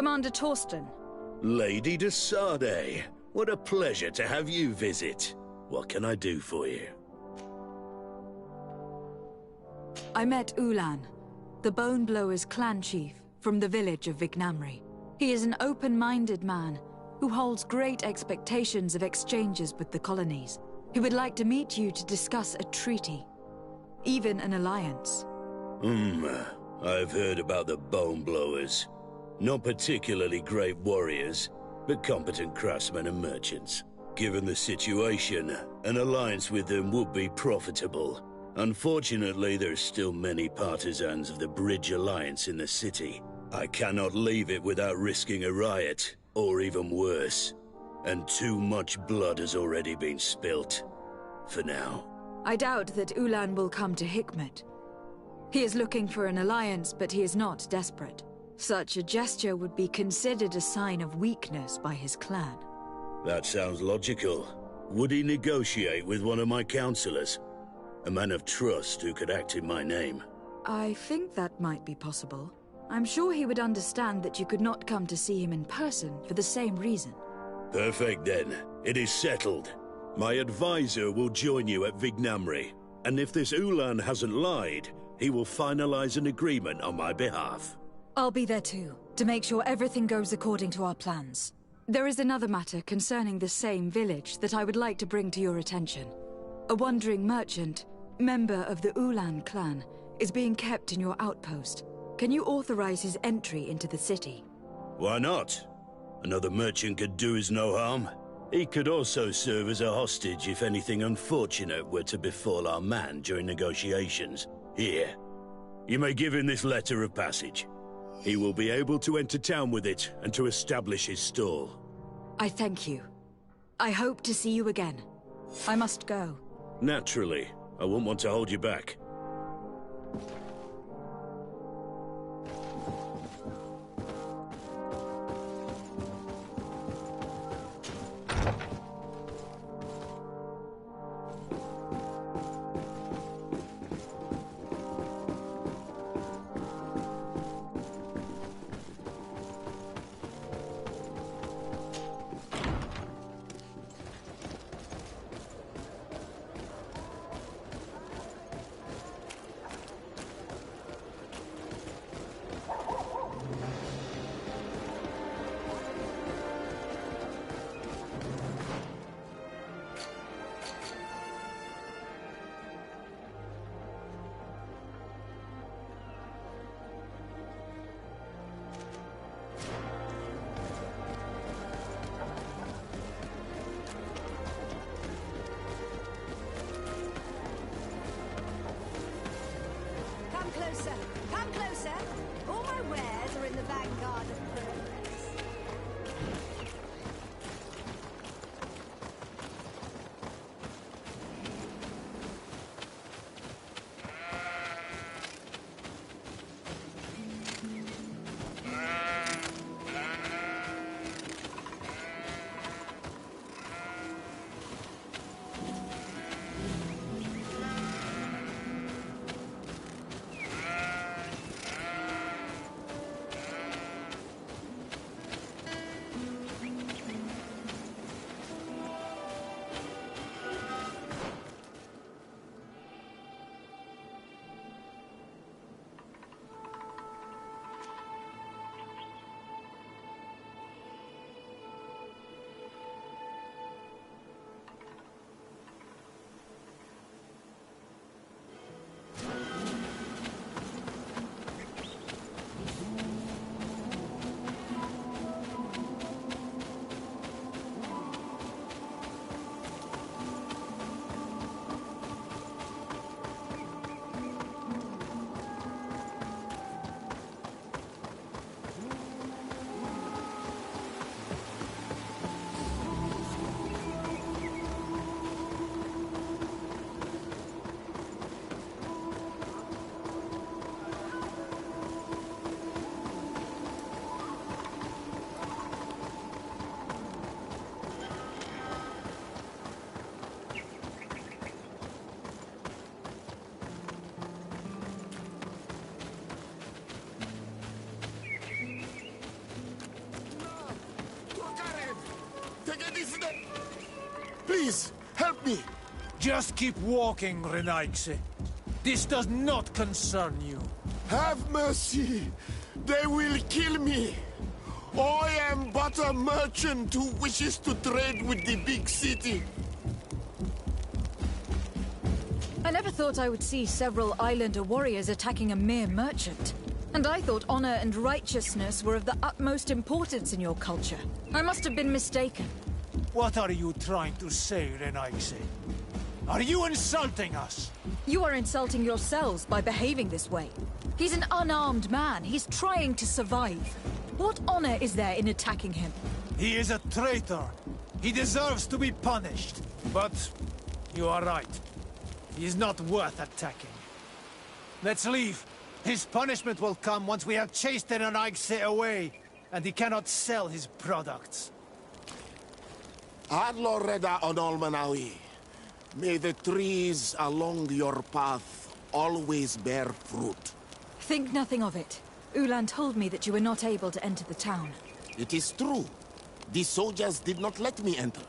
Commander Torsten. Lady de Sade, what a pleasure to have you visit. What can I do for you? I met Ulan, the Bone Blowers clan chief from the village of Vignamri. He is an open-minded man who holds great expectations of exchanges with the colonies. He would like to meet you to discuss a treaty, even an alliance. I've heard about the Bone Blowers. Not particularly great warriors, but competent craftsmen and merchants. Given the situation, an alliance with them would be profitable. Unfortunately, there are still many partisans of the Bridge Alliance in the city. I cannot leave it without risking a riot, or even worse. And too much blood has already been spilt. For now. I doubt that Ulan will come to Hikmet. He is looking for an alliance, but he is not desperate. Such a gesture would be considered a sign of weakness by his clan. That sounds logical. Would he negotiate with one of my counselors? A man of trust who could act in my name? I think that might be possible. I'm sure he would understand that you could not come to see him in person for the same reason. Perfect then. It is settled. My advisor will join you at Vignamri, and if this Ulan hasn't lied, he will finalize an agreement on my behalf. I'll be there too, to make sure everything goes according to our plans. There is another matter concerning the same village that I would like to bring to your attention. A wandering merchant, member of the Ulan clan, is being kept in your outpost. Can you authorize his entry into the city? Why not? Another merchant could do us no harm. He could also serve as a hostage if anything unfortunate were to befall our man during negotiations. Here, you may give him this letter of passage. He will be able to enter town with it and to establish his stall. I thank you. I hope to see you again. I must go. Naturally. I won't want to hold you back. Please, help me! Just keep walking, Renaigse. This does not concern you. Have mercy! They will kill me! I am but a merchant who wishes to trade with the big city. I never thought I would see several islander warriors attacking a mere merchant. And I thought honor and righteousness were of the utmost importance in your culture. I must have been mistaken. What are you trying to say, Renaigse? Are you insulting us? You are insulting yourselves by behaving this way. He's an unarmed man. He's trying to survive. What honor is there in attacking him? He is a traitor. He deserves to be punished. But you are right. He is not worth attacking. Let's leave. His punishment will come once we have chased Renaigse away, and he cannot sell his products. Adloreda Onolmanawi, may the trees along your path always bear fruit. Think nothing of it. Ulan told me that you were not able to enter the town. It is true. The soldiers did not let me enter.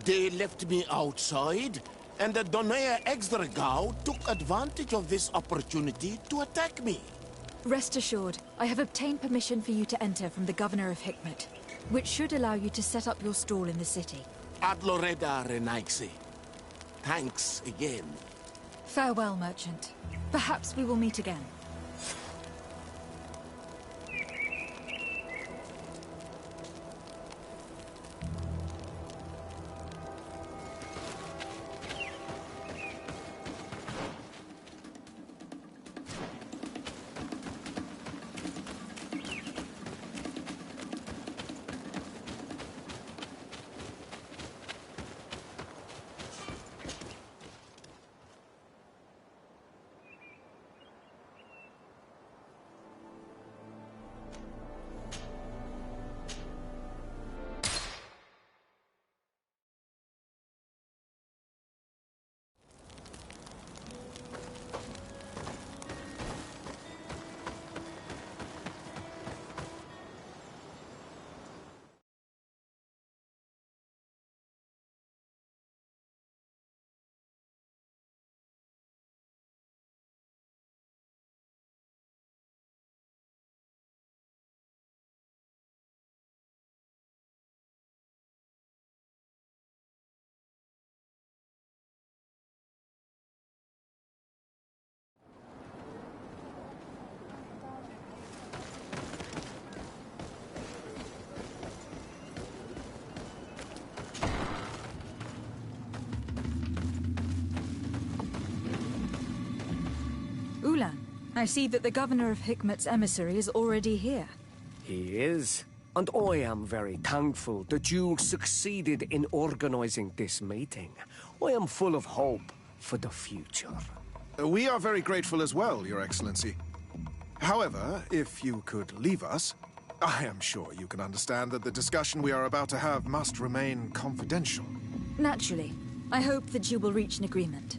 They left me outside, and the Donea Exdragao took advantage of this opportunity to attack me. Rest assured, I have obtained permission for you to enter from the Governor of Hikmet, which should allow you to set up your stall in the city. Adloreda Renaigse. Thanks again. Farewell, merchant. Perhaps we will meet again. Ulan, I see that the Governor of Hikmet's emissary is already here. He is. And I am very thankful that you succeeded in organizing this meeting. I am full of hope for the future. We are very grateful as well, Your Excellency. However, if you could leave us, I am sure you can understand that the discussion we are about to have must remain confidential. Naturally. I hope that you will reach an agreement.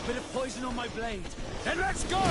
bit of poison on my blade. Then let's go!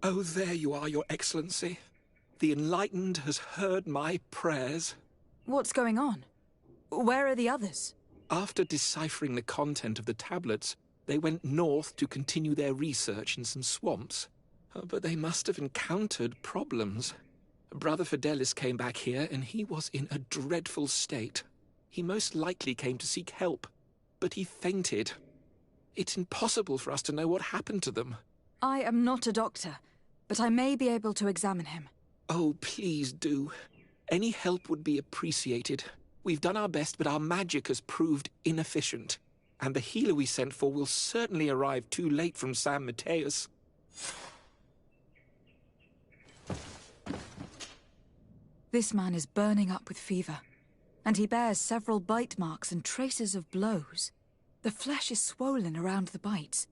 Oh, there you are, Your Excellency. The Enlightened has heard my prayers. What's going on? Where are the others? After deciphering the content of the tablets, they went north to continue their research in some swamps. But they must have encountered problems. Brother Fidelis came back here, and he was in a dreadful state. He most likely came to seek help, but he fainted. It's impossible for us to know what happened to them. I am not a doctor, but I may be able to examine him. Oh, please do. Any help would be appreciated. We've done our best, but our magic has proved inefficient. And the healer we sent for will certainly arrive too late from San Mateus. This man is burning up with fever, and he bears several bite marks and traces of blows. The flesh is swollen around the bites.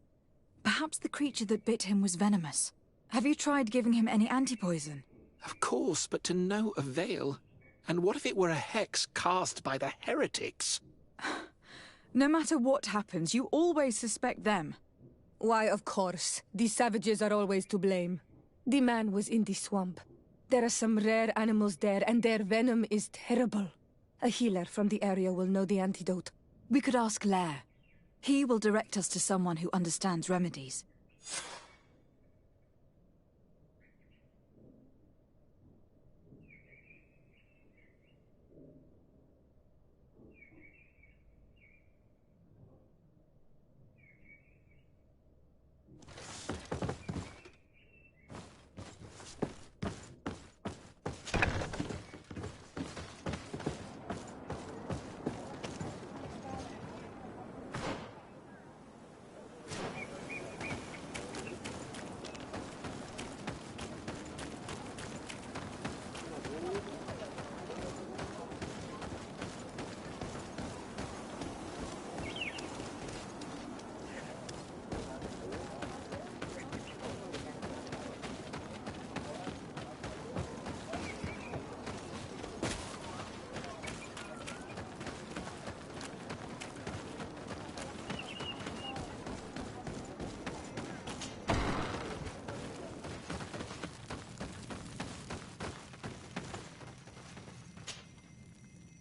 Perhaps the creature that bit him was venomous. Have you tried giving him any antipoison? Of course, but to no avail. And what if it were a hex cast by the heretics? No matter what happens, you always suspect them. Why, of course. These savages are always to blame. The man was in the swamp. There are some rare animals there, and their venom is terrible. A healer from the area will know the antidote. We could ask Lair. He will direct us to someone who understands remedies.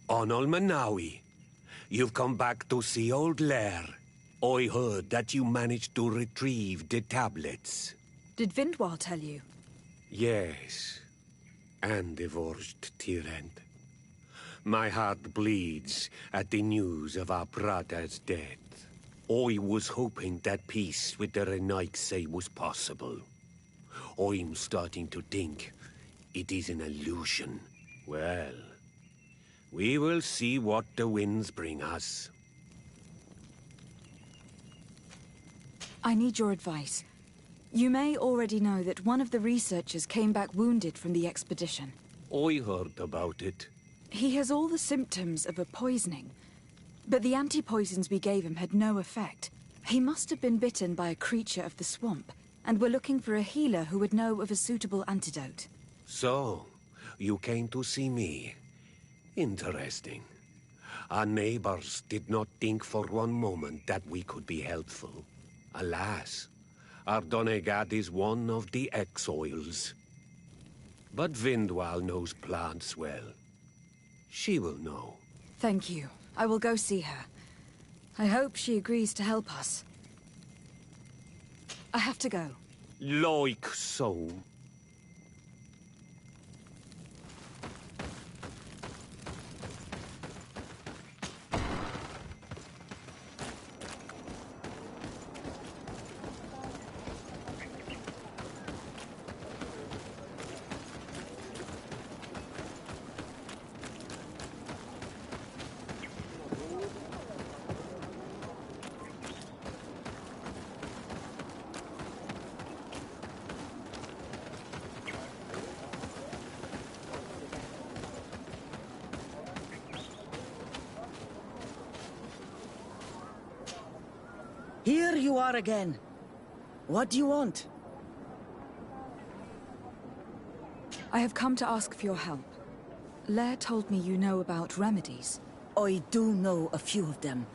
Onol Manawi, you've come back to see old Lair. I heard that you managed to retrieve the tablets. Did Vindwal tell you? Yes, and divorced tyrant. My heart bleeds at the news of our brother's death. I was hoping that peace with the Renaigse was possible. I'm starting to think it is an illusion. Well, we will see what the winds bring us. I need your advice. You may already know that one of the researchers came back wounded from the expedition. I heard about it. He has all the symptoms of a poisoning, but the anti-poisons we gave him had no effect. He must have been bitten by a creature of the swamp, and we're looking for a healer who would know of a suitable antidote. So, you came to see me. Interesting. Our neighbors did not think for one moment that we could be helpful. Alas, our Donegad is one of the exiles. But Vindwal knows plants well. She will know. Thank you. I will go see her. I hope she agrees to help us. I have to go. Like so. Here you are again. What do you want? I have come to ask for your help. Lair told me you know about remedies. I do know a few of them.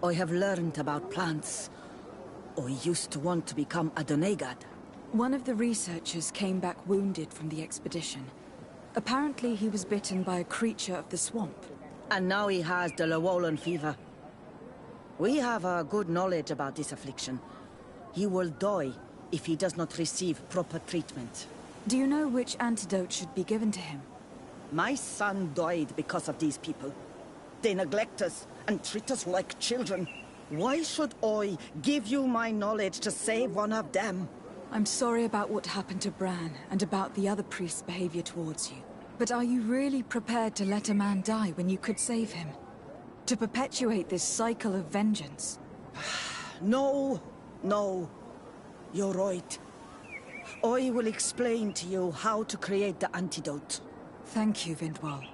I have learned about plants. I used to want to become a Donegad. One of the researchers came back wounded from the expedition. Apparently he was bitten by a creature of the swamp. And now he has the Llewellyn fever. We have a good knowledge about this affliction. He will die if he does not receive proper treatment. Do you know which antidote should be given to him? My son died because of these people. They neglect us and treat us like children. Why should I give you my knowledge to save one of them? I'm sorry about what happened to Bran and about the other priest's behavior towards you. But are you really prepared to let a man die when you could save him? To perpetuate this cycle of vengeance? No, no. You're right. I will explain to you how to create the antidote. Thank you, Vindwal.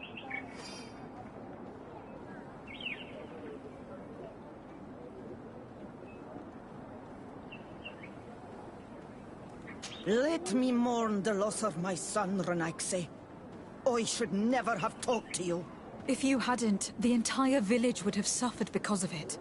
Let me mourn the loss of my son, Renaxe. I should never have talked to you. If you hadn't, the entire village would have suffered because of it.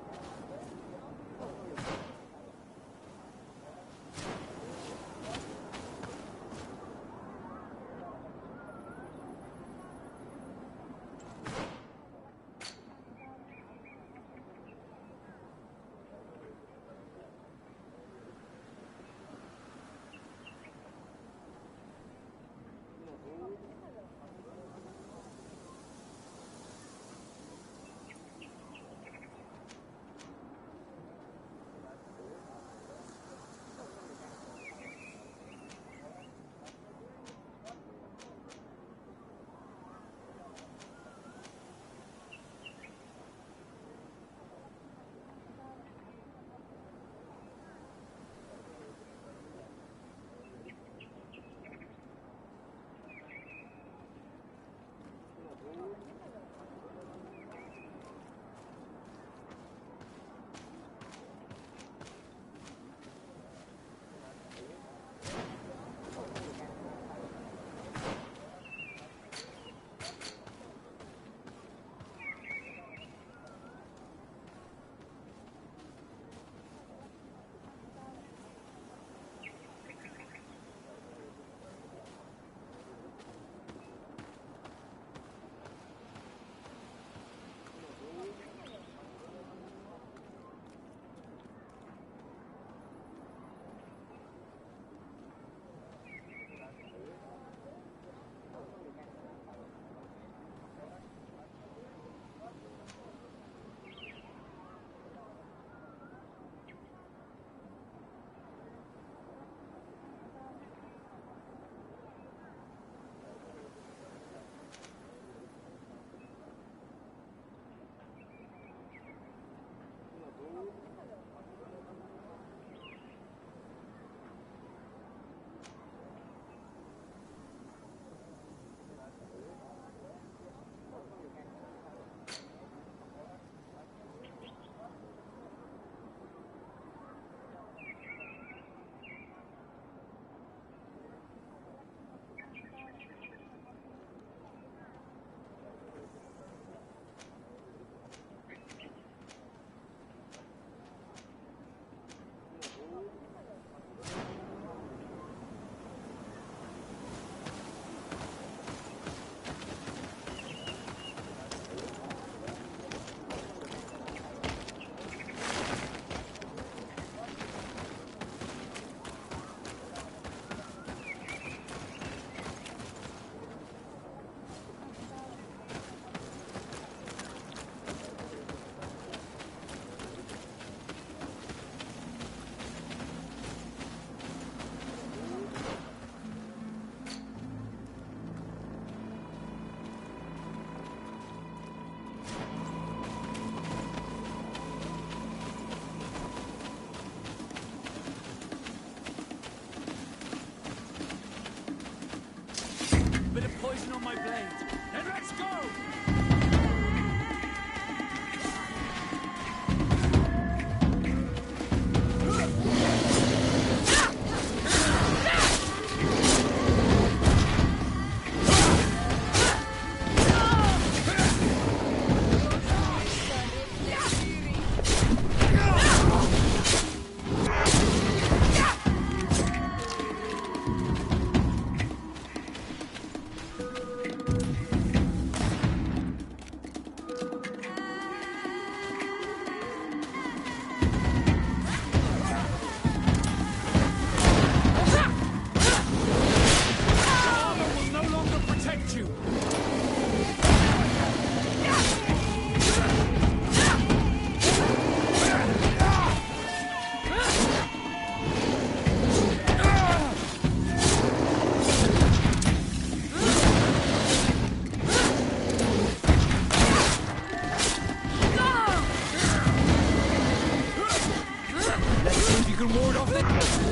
can ward off the...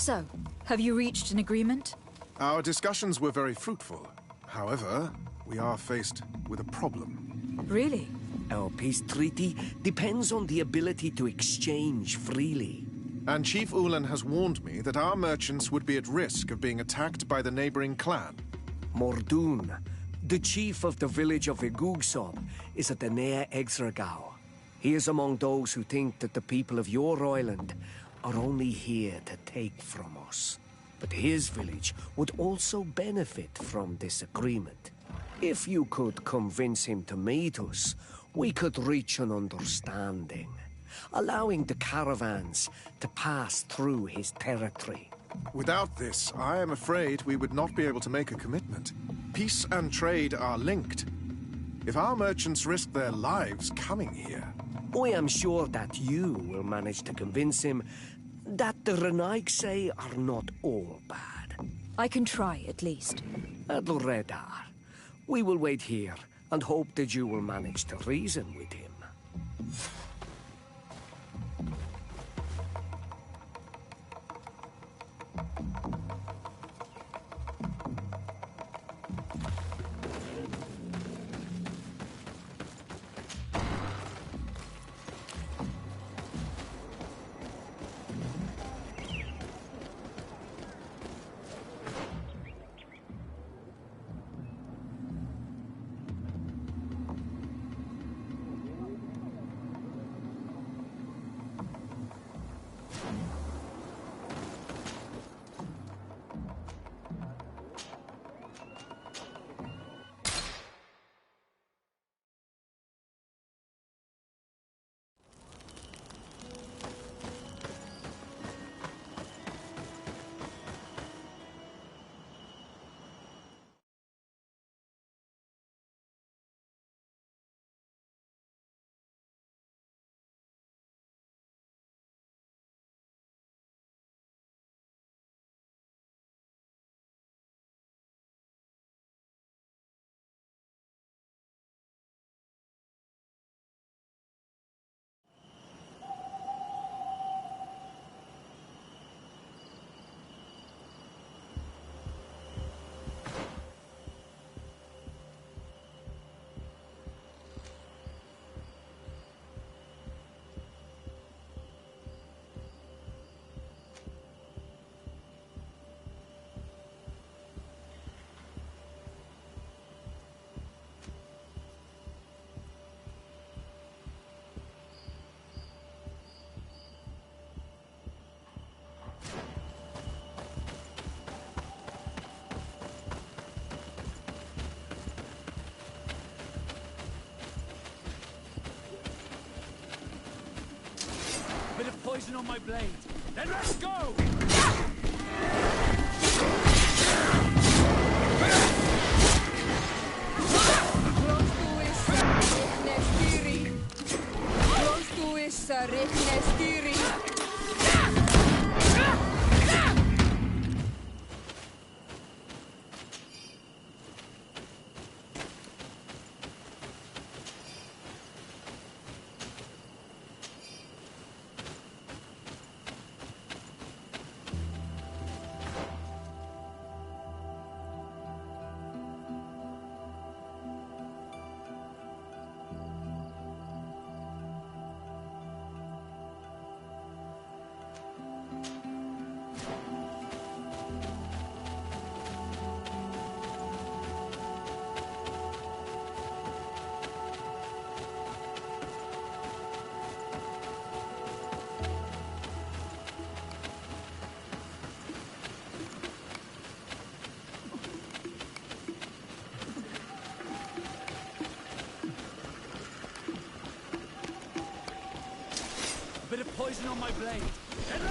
So, have you reached an agreement? Our discussions were very fruitful. However, we are faced with a problem. Really? Our peace treaty depends on the ability to exchange freely. And Chief Ulan has warned me that our merchants would be at risk of being attacked by the neighboring clan. Mordoon, the chief of the village of Igugsob, is at the Nea Exragao. He is among those who think that the people of your island are only here to take from us. But his village would also benefit from this agreement. If you could convince him to meet us, we could reach an understanding, allowing the caravans to pass through his territory. Without this, I am afraid we would not be able to make a commitment. Peace and trade are linked. If our merchants risk their lives coming here... I am sure that you will manage to convince him that the Renaigse are not all bad. I can try, at least. Adloredar, we will wait here and hope that you will manage to reason with him. Bit of poison on my blade. Then let's go! Stiri. A bit of poison on my blade. And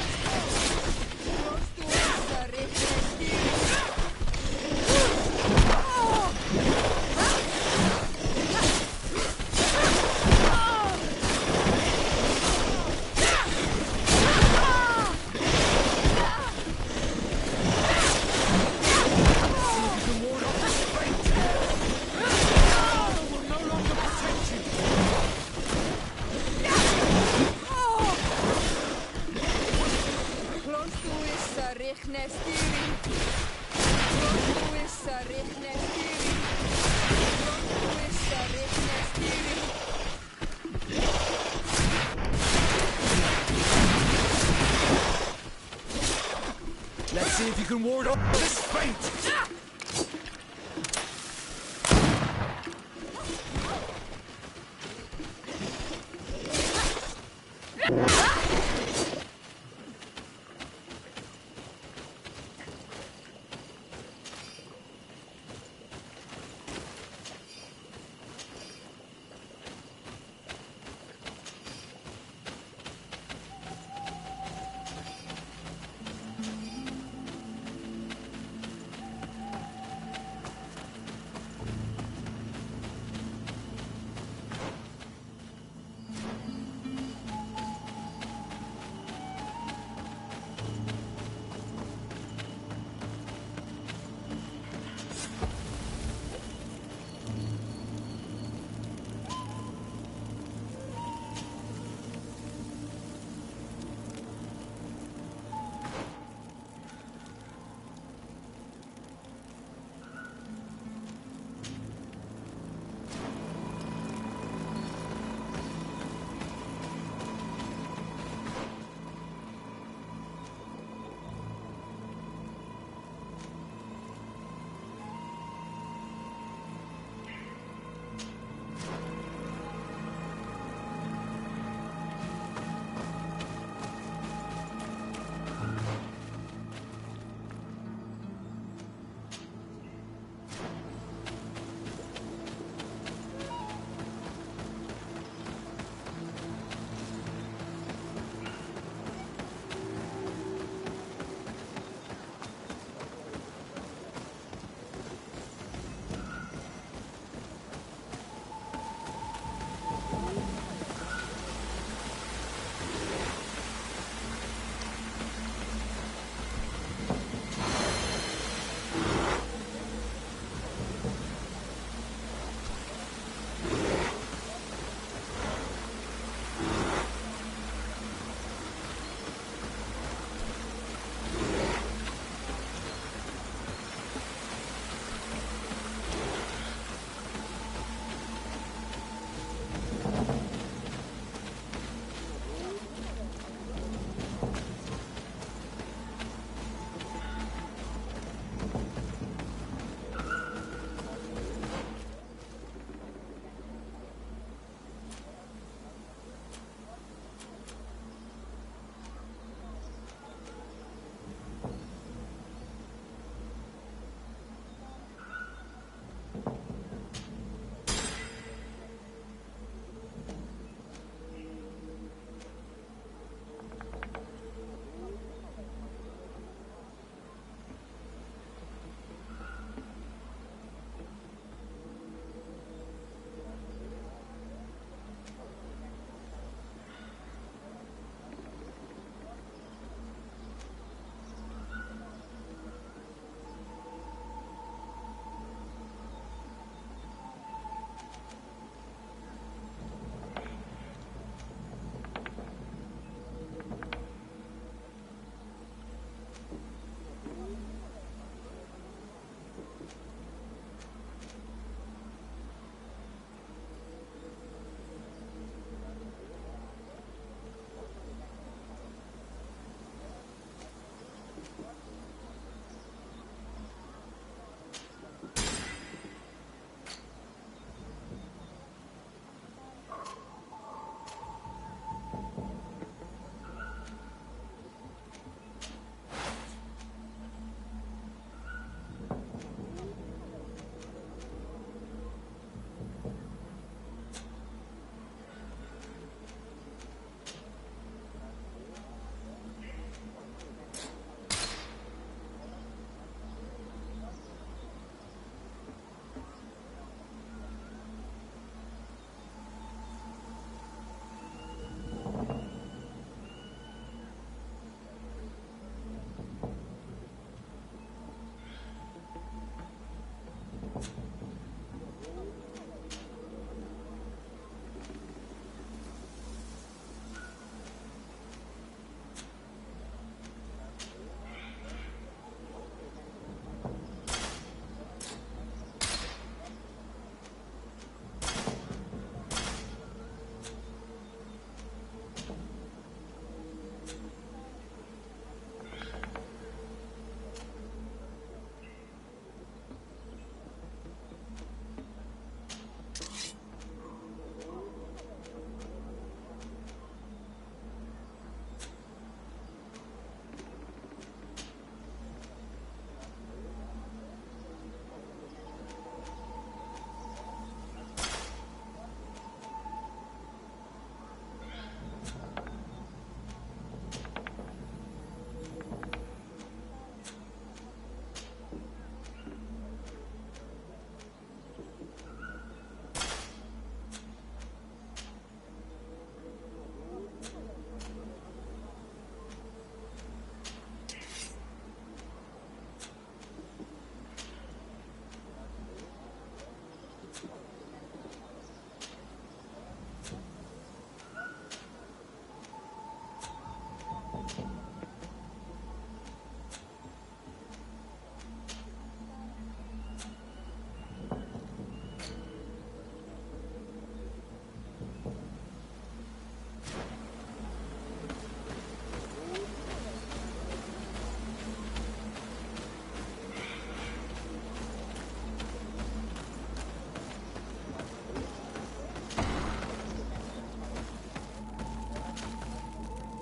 let's see if you can ward off this fate!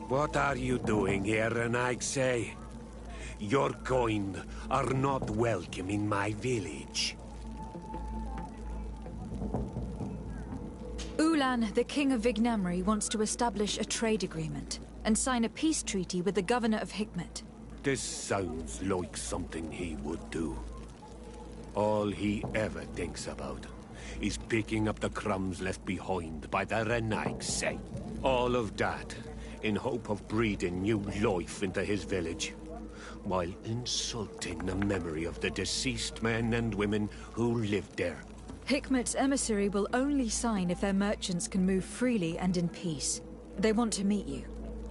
What are you doing here, Renaigse? Your kind are not welcome in my village. Ulan, the king of Vignamri, wants to establish a trade agreement and sign a peace treaty with the governor of Hikmet. This sounds like something he would do. All he ever thinks about is picking up the crumbs left behind by the Renaigse. All of that in hope of breathing new life into his village, while insulting the memory of the deceased men and women who lived there. Hikmet's emissary will only sign if their merchants can move freely and in peace. They want to meet you.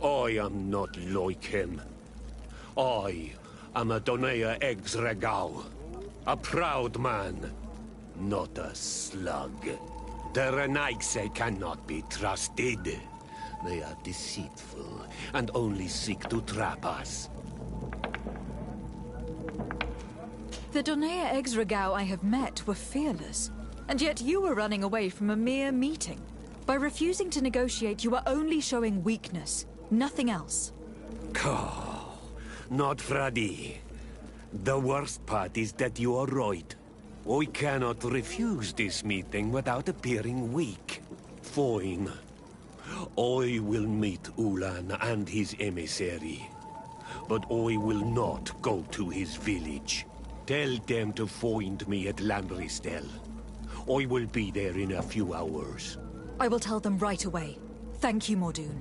I am not like him. I am a Donea Exregau, a proud man, not a slug. The Renaigse cannot be trusted. They are deceitful and only seek to trap us. The Donea Exregau I have met were fearless, and yet you were running away from a mere meeting. By refusing to negotiate, you are only showing weakness, nothing else. Not Freddy. The worst part is that you are right. I cannot refuse this meeting without appearing weak. Fine. I will meet Ulan and his emissary. But I will not go to his village. Tell them to find me at Landristel. I will be there in a few hours. I will tell them right away. Thank you, Mordoon.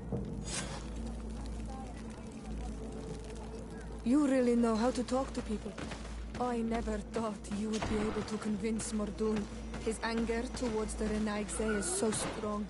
You really know how to talk to people. I never thought you would be able to convince Mordoon. His anger towards the Renaigse is so strong.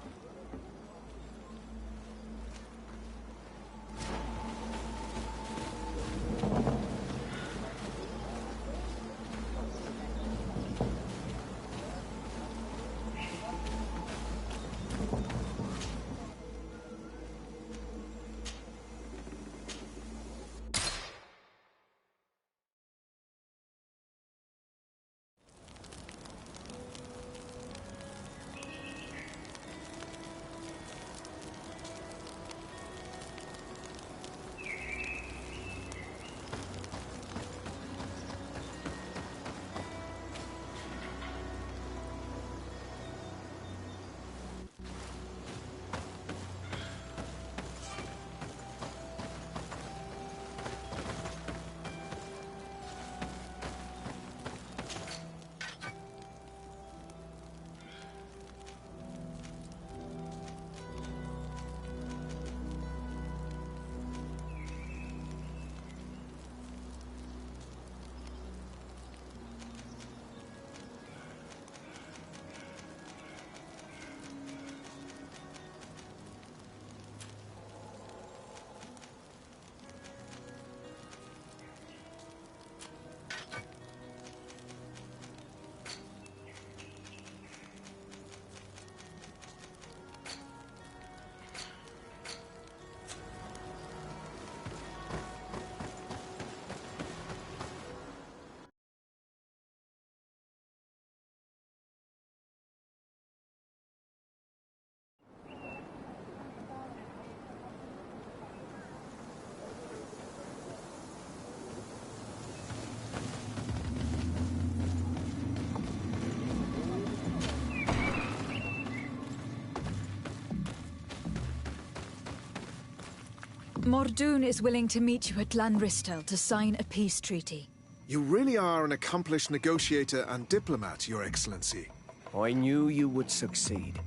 Mordoon is willing to meet you at Lanristel to sign a peace treaty. You really are an accomplished negotiator and diplomat, Your Excellency. I knew you would succeed.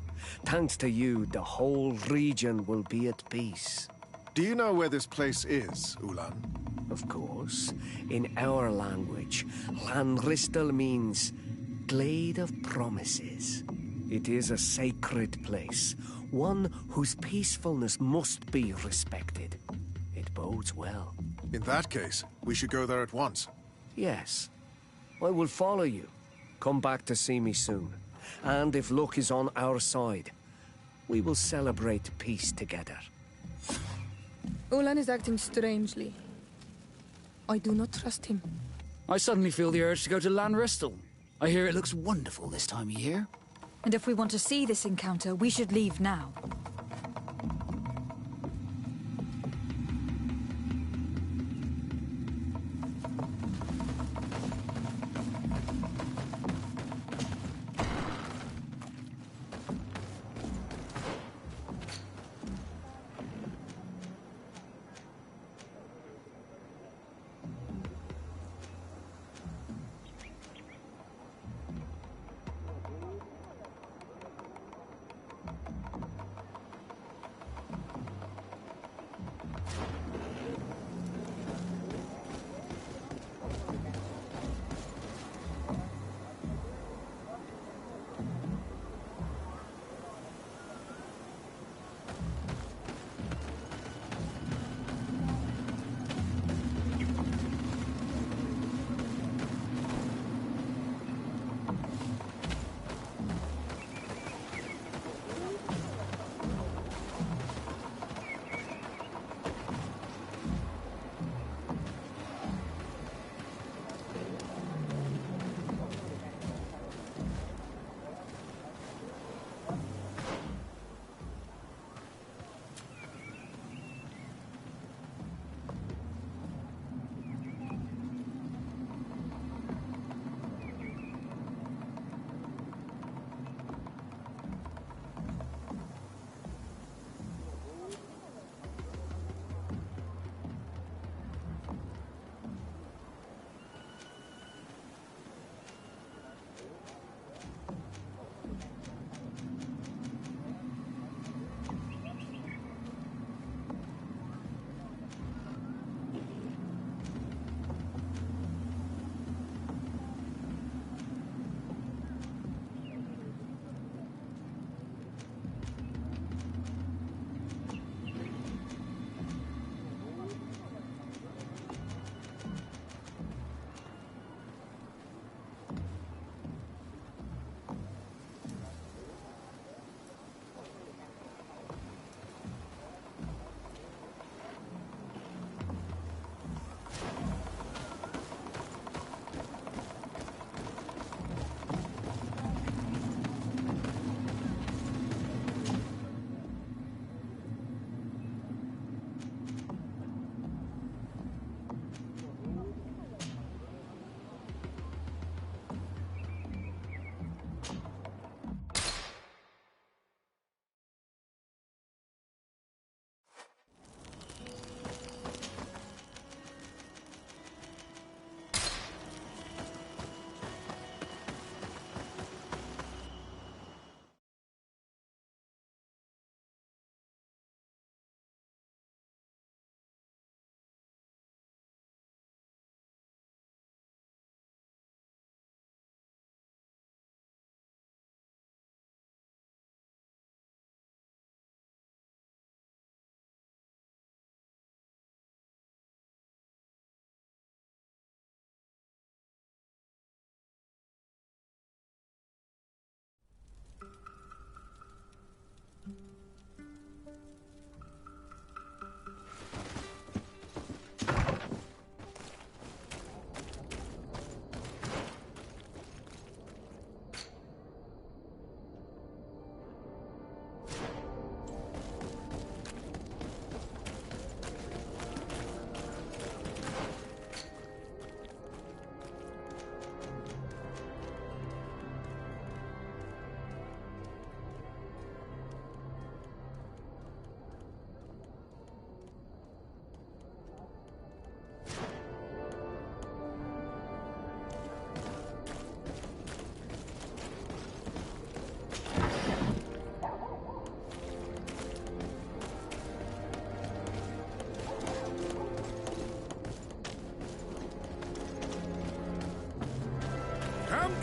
Thanks to you, the whole region will be at peace. Do you know where this place is, Ulan? Of course. In our language, Lanristel means Glade of Promises. It is a sacred place, one whose peacefulness must be respected. It bodes well. In that case, we should go there at once. Yes. I will follow you. Come back to see me soon. And if luck is on our side, we will celebrate peace together. Ulan is acting strangely. I do not trust him. I suddenly feel the urge to go to Lanristel. I hear it looks wonderful this time of year. And if we want to see this encounter, we should leave now.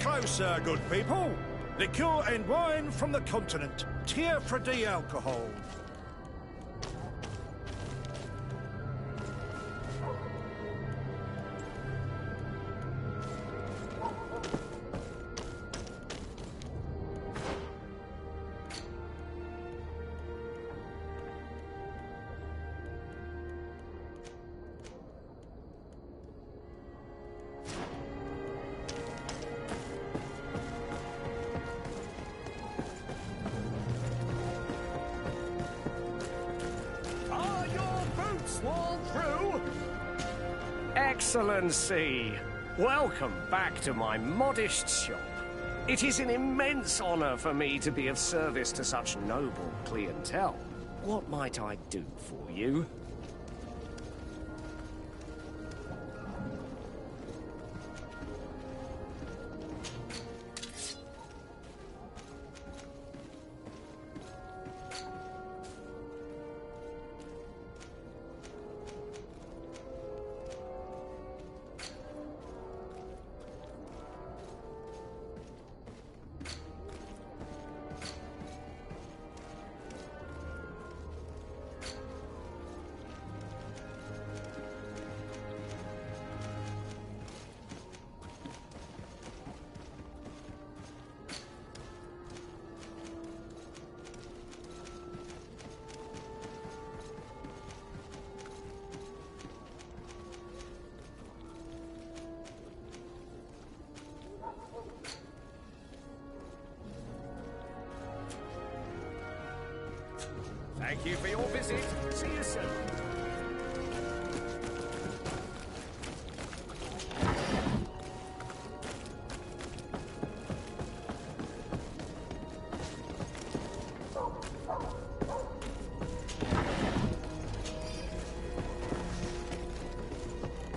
closer, good people. Liqueur and wine from the continent. Tier for D alcohol. Excellency, welcome back to my modest shop. It is an immense honor for me to be of service to such noble clientele. What might I do for you? Thank you for your visit. See you soon.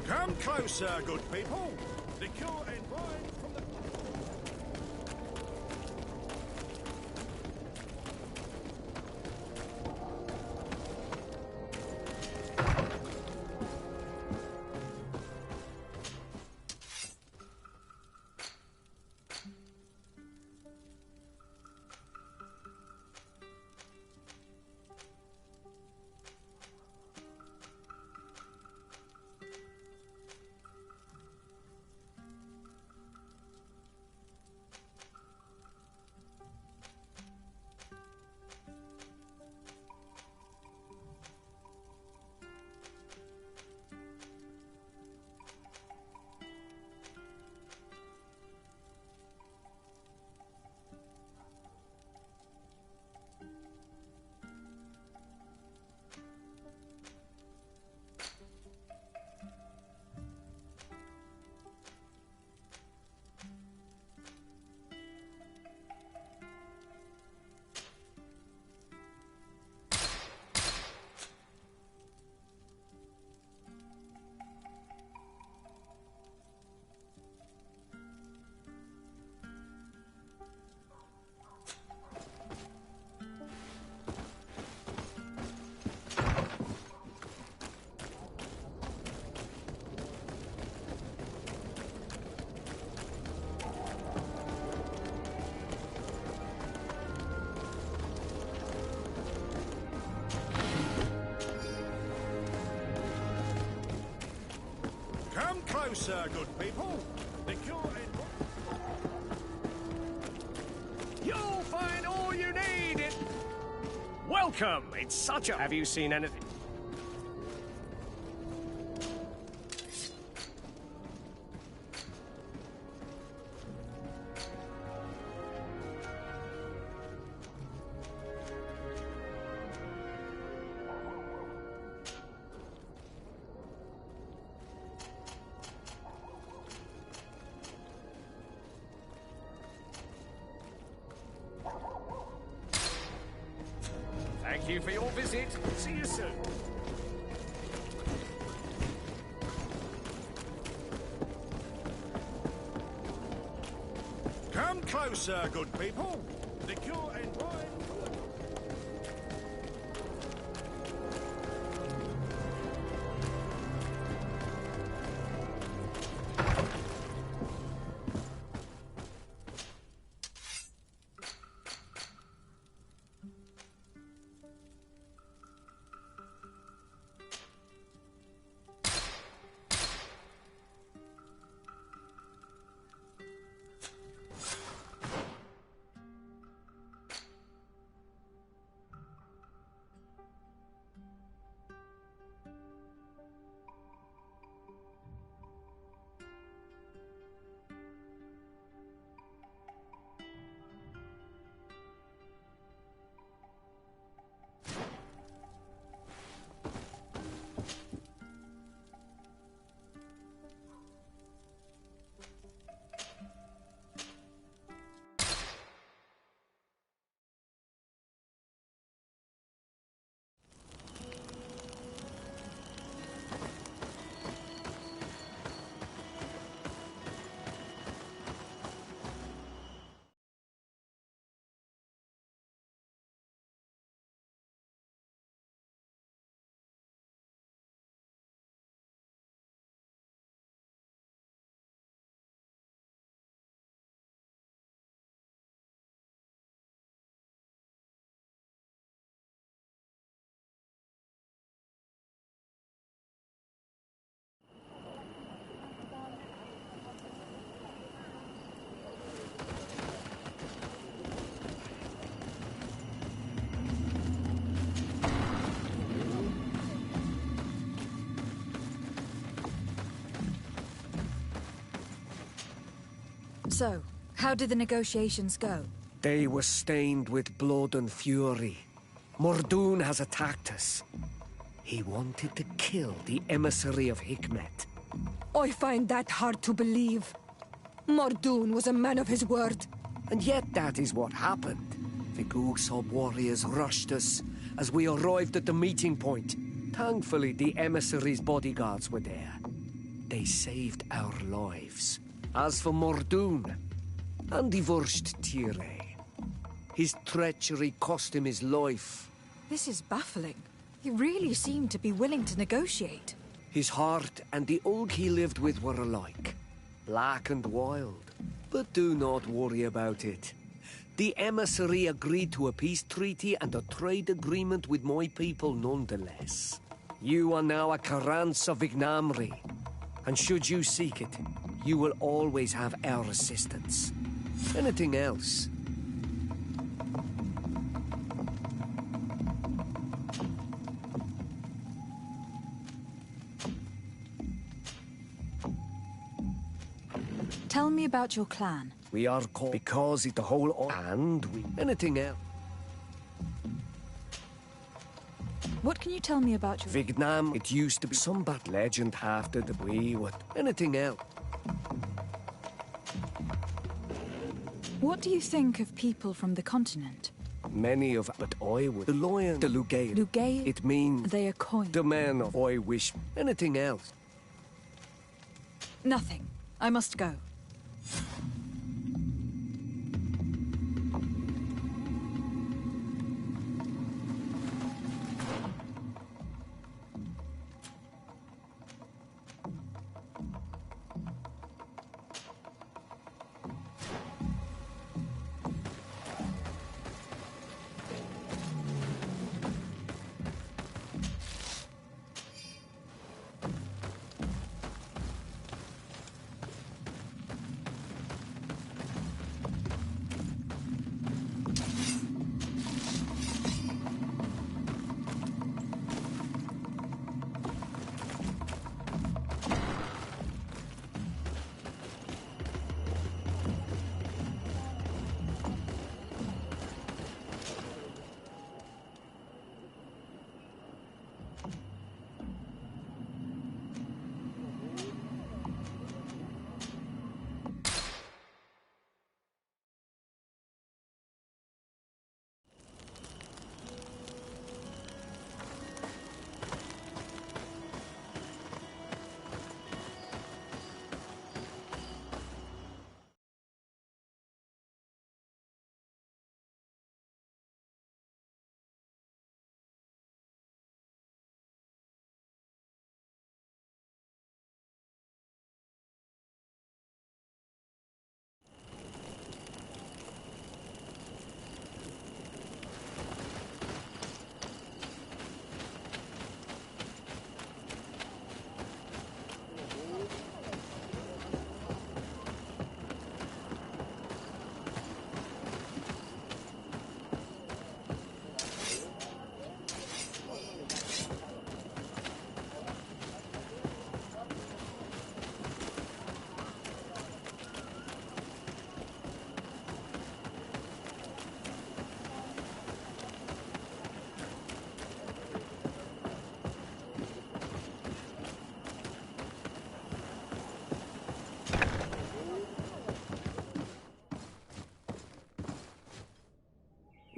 Come closer, good people. Liqueur and wine from the... Come closer, good people. Liqueur and... You'll find all you need. Welcome. It's such a... Have you seen anything? Thank you for your visit. See you soon. Come closer, good people. Liqueur and wine from the... So, how did the negotiations go? They were stained with blood and fury. Mordoon has attacked us. He wanted to kill the emissary of Hikmet. I find that hard to believe. Mordoon was a man of his word. And yet that is what happened. The Googsob warriors rushed us as we arrived at the meeting point. Thankfully, the emissary's bodyguards were there. They saved our lives. As for Mordoon, and divorced Tire, his treachery cost him his life. This is baffling. He really seemed to be willing to negotiate. His heart and the Ulg he lived with were alike. Black and wild. But do not worry about it. The emissary agreed to a peace treaty and a trade agreement with my people nonetheless. You are now a Karans of Ignamri. And should you seek it, you will always have our assistance. Anything else? Tell me about your clan. We are called because it's the whole and we anything else. What can you tell me about your... Vietnam, it used to be some bad legend after the we what anything else. What do you think of people from the continent? Many of but I would the lion, the Lugay. Lugay? It means they are coin. The man of I wish anything else. Nothing. I must go.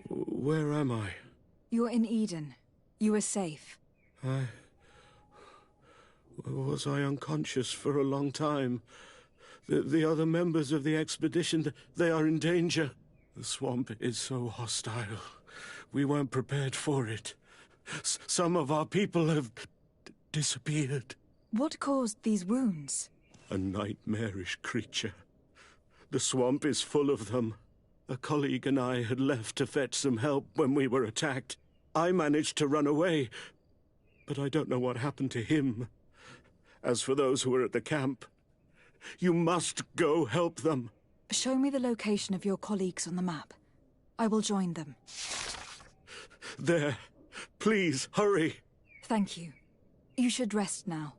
Where am I? You're in Eden. You are safe. Was I unconscious for a long time? The other members of the expedition, they are in danger. The swamp is so hostile. We weren't prepared for it. Some of our people have disappeared. What caused these wounds? A nightmarish creature. The swamp is full of them. A colleague and I had left to fetch some help when we were attacked. I managed to run away, but I don't know what happened to him. As for those who were at the camp, you must go help them. Show me the location of your colleagues on the map. I will join them. There. Please, hurry. Thank you. You should rest now.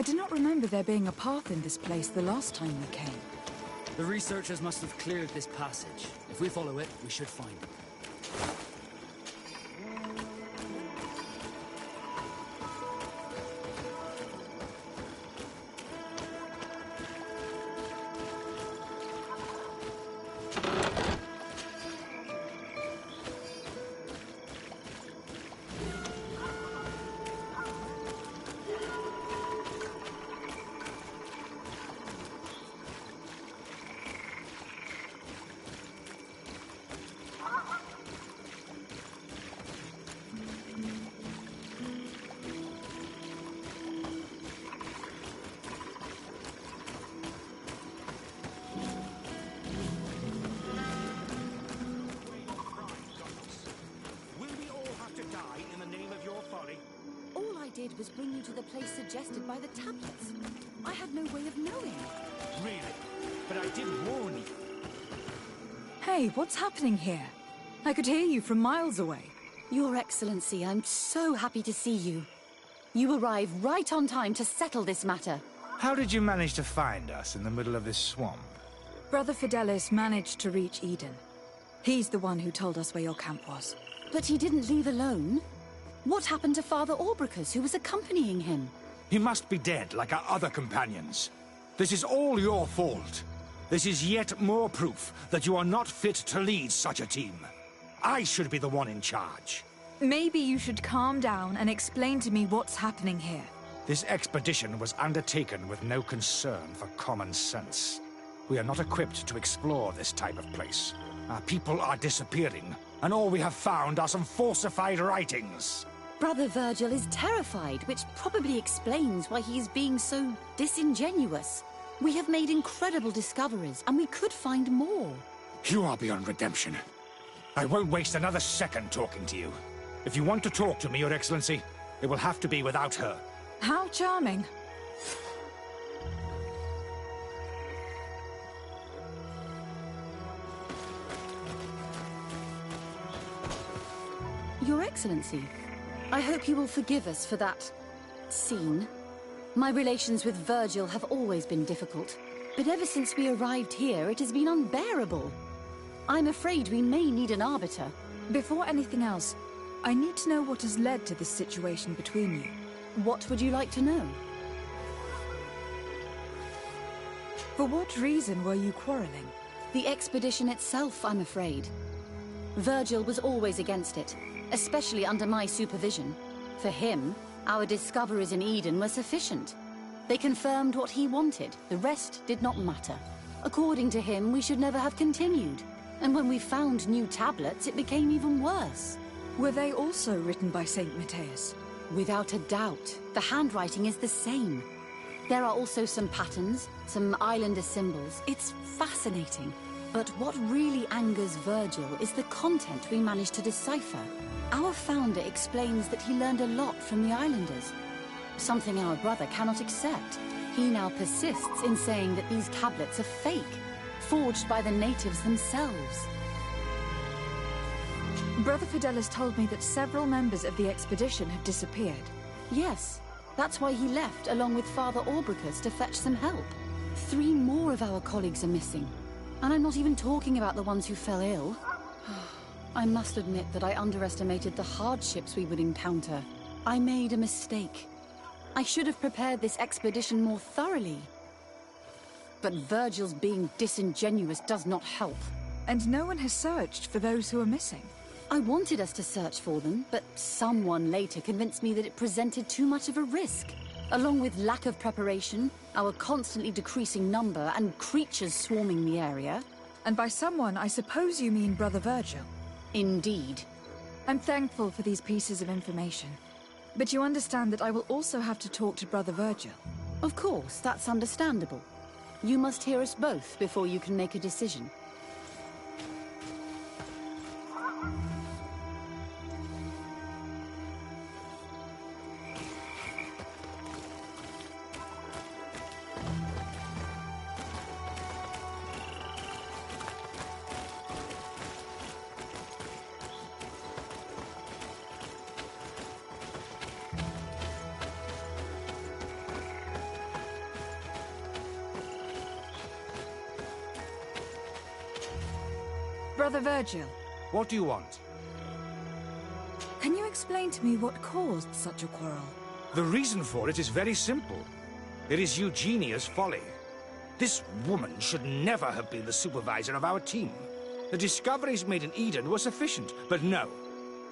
do not remember there being a path in this place the last time we came. The researchers must have cleared this passage. If we follow it, we should find them. Did was bring you to the place suggested by the tablets. I had no way of knowing. Really? But I did warn you. Hey, what's happening here? I could hear you from miles away. Your Excellency, I'm so happy to see you. You arrived right on time to settle this matter. How did you manage to find us in the middle of this swamp? Brother Fidelis managed to reach Eden. He's the one who told us where your camp was. But he didn't leave alone. What happened to Father Orbricus, who was accompanying him? He must be dead, like our other companions. This is all your fault. This is yet more proof that you are not fit to lead such a team. I should be the one in charge. Maybe you should calm down and explain to me what's happening here. This expedition was undertaken with no concern for common sense. We are not equipped to explore this type of place. Our people are disappearing, and all we have found are some falsified writings. Brother Virgil is terrified, which probably explains why he is being so disingenuous. We have made incredible discoveries, and we could find more. You are beyond redemption. I won't waste another second talking to you. If you want to talk to me, Your Excellency, it will have to be without her. How charming. Your Excellency, I hope you will forgive us for that scene. My relations with Virgil have always been difficult, but ever since we arrived here, it has been unbearable. I'm afraid we may need an arbiter. Before anything else, I need to know what has led to this situation between you. What would you like to know? For what reason were you quarreling? The expedition itself, I'm afraid. Virgil was always against it, especially under my supervision. For him, our discoveries in Eden were sufficient. They confirmed what he wanted. The rest did not matter. According to him, we should never have continued. And when we found new tablets, it became even worse. Were they also written by Saint Matthias? Without a doubt. The handwriting is the same. There are also some patterns, some islander symbols. It's fascinating. But what really angers Virgil is the content we managed to decipher. Our founder explains that he learned a lot from the islanders, something our brother cannot accept. He now persists in saying that these tablets are fake, forged by the natives themselves. Brother Fidelis told me that several members of the expedition have disappeared. Yes, that's why he left along with Father Orbricus to fetch some help. 3 more of our colleagues are missing. And I'm not even talking about the ones who fell ill. I must admit that I underestimated the hardships we would encounter. I made a mistake. I should have prepared this expedition more thoroughly. But Virgil's being disingenuous does not help. And no one has searched for those who are missing. I wanted us to search for them, but someone later convinced me that it presented too much of a risk. Along with lack of preparation, our constantly decreasing number, and creatures swarming the area. And by someone, I suppose you mean Brother Virgil. Indeed. I'm thankful for these pieces of information. But you understand that I will also have to talk to Brother Virgil. Of course, that's understandable. You must hear us both before you can make a decision. Brother Virgil. What do you want? Can you explain to me what caused such a quarrel? The reason for it is very simple. It is Eugenia's folly. This woman should never have been the supervisor of our team. The discoveries made in Eden were sufficient, but no.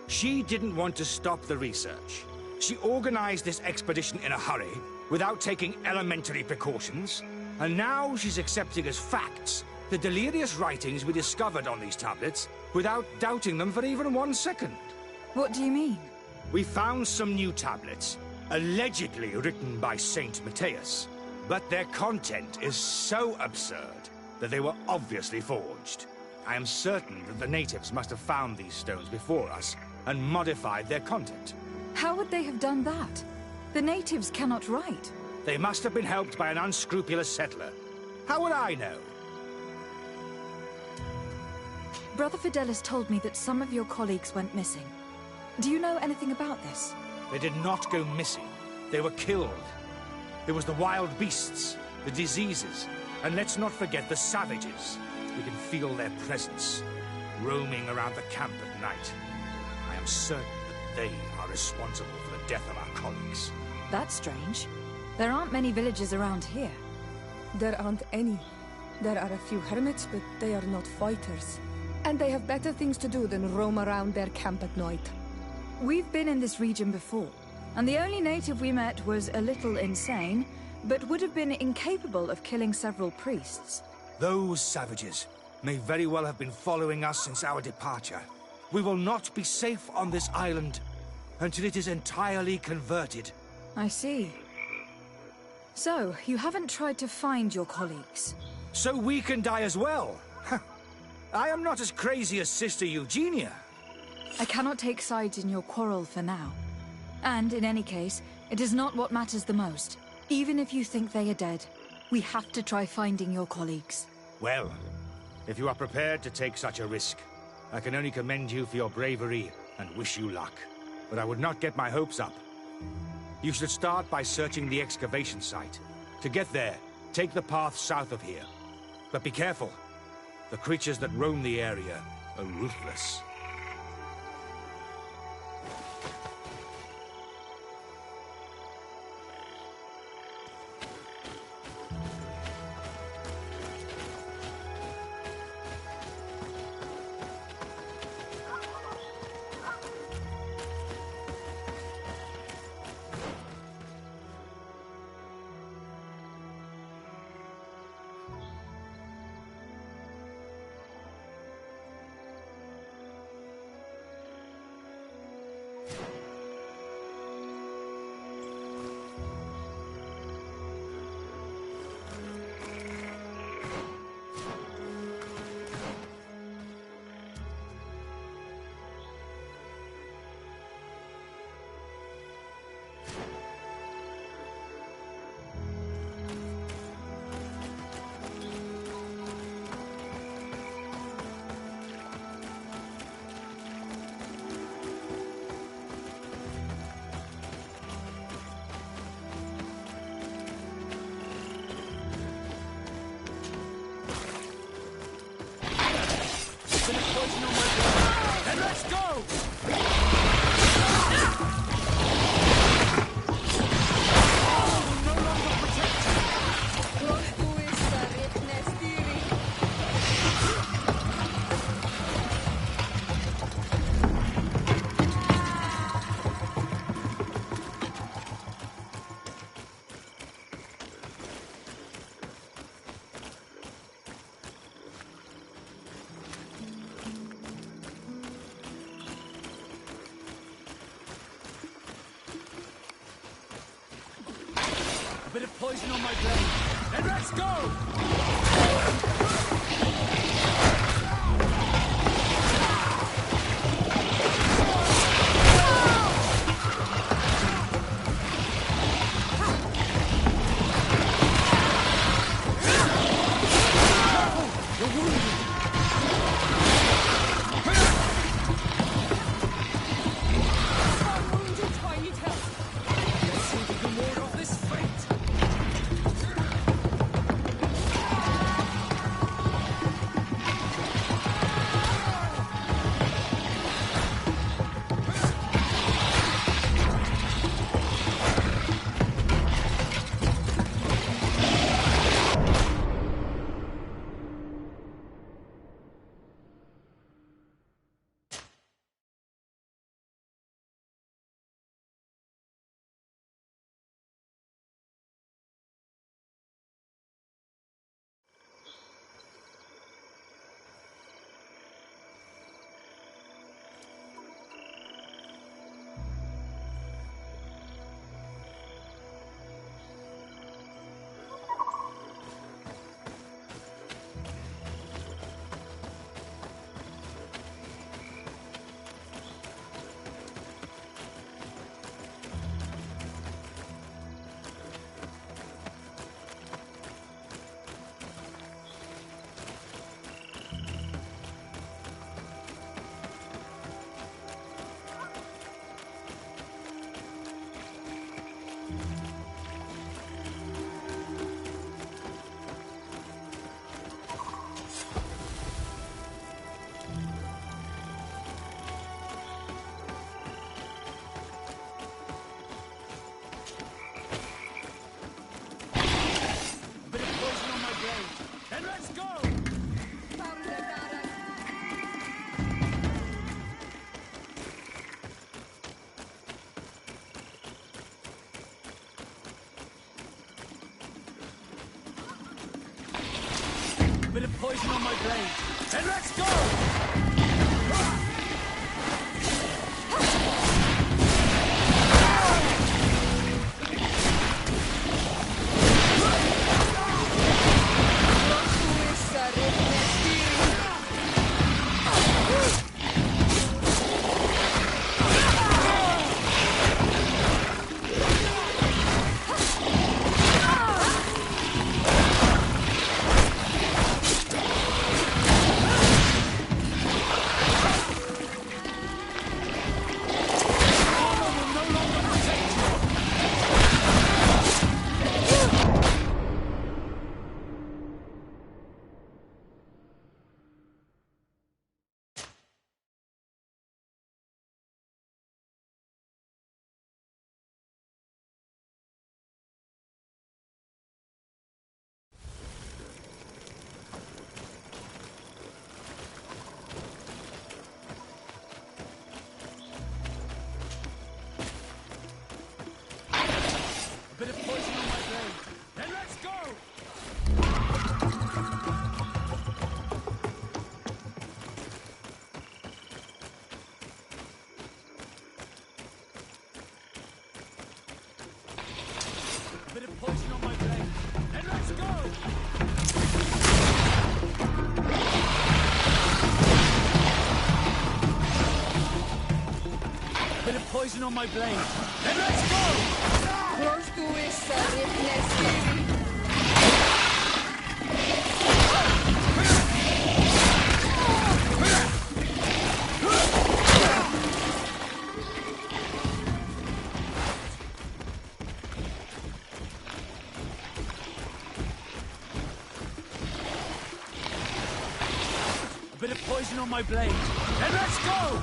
She didn't want to stop the research. She organized this expedition in a hurry, without taking elementary precautions, and now she's accepting as facts the delirious writings we discovered on these tablets, without doubting them for even 1 second. What do you mean? We found some new tablets, allegedly written by Saint Matthias, but their content is so absurd that they were obviously forged. I am certain that the natives must have found these stones before us and modified their content. How would they have done that? The natives cannot write. They must have been helped by an unscrupulous settler. How would I know? Brother Fidelis told me that some of your colleagues went missing. Do you know anything about this? They did not go missing. They were killed. There was the wild beasts, the diseases, and let's not forget the savages. We can feel their presence, roaming around the camp at night. I am certain that they are responsible for the death of our colleagues. That's strange. There aren't many villages around here. There aren't any. There are a few hermits, but they are not fighters. And they have better things to do than roam around their camp at night. We've been in this region before, and the only native we met was a little insane, but would have been incapable of killing several priests. Those savages may very well have been following us since our departure. We will not be safe on this island until it is entirely converted. I see. So, you haven't tried to find your colleagues? So we can die as well. I am not as crazy as Sister Eugenia. I cannot take sides in your quarrel for now. And in any case, it is not what matters the most. Even if you think they are dead, we have to try finding your colleagues. Well, if you are prepared to take such a risk, I can only commend you for your bravery and wish you luck. But I would not get my hopes up. You should start by searching the excavation site. To get there, take the path south of here. But be careful. The creatures that roam the area are ruthless. Bit of poison on my blade. And let's go! bit of poison on my blade. And let's go! Bit of poison on my blade. Then let's go! Bit of poison on my blade. Then let's go! Bit of poison on my blade. Then let's go! A bit of poison on my blade. Then let's go!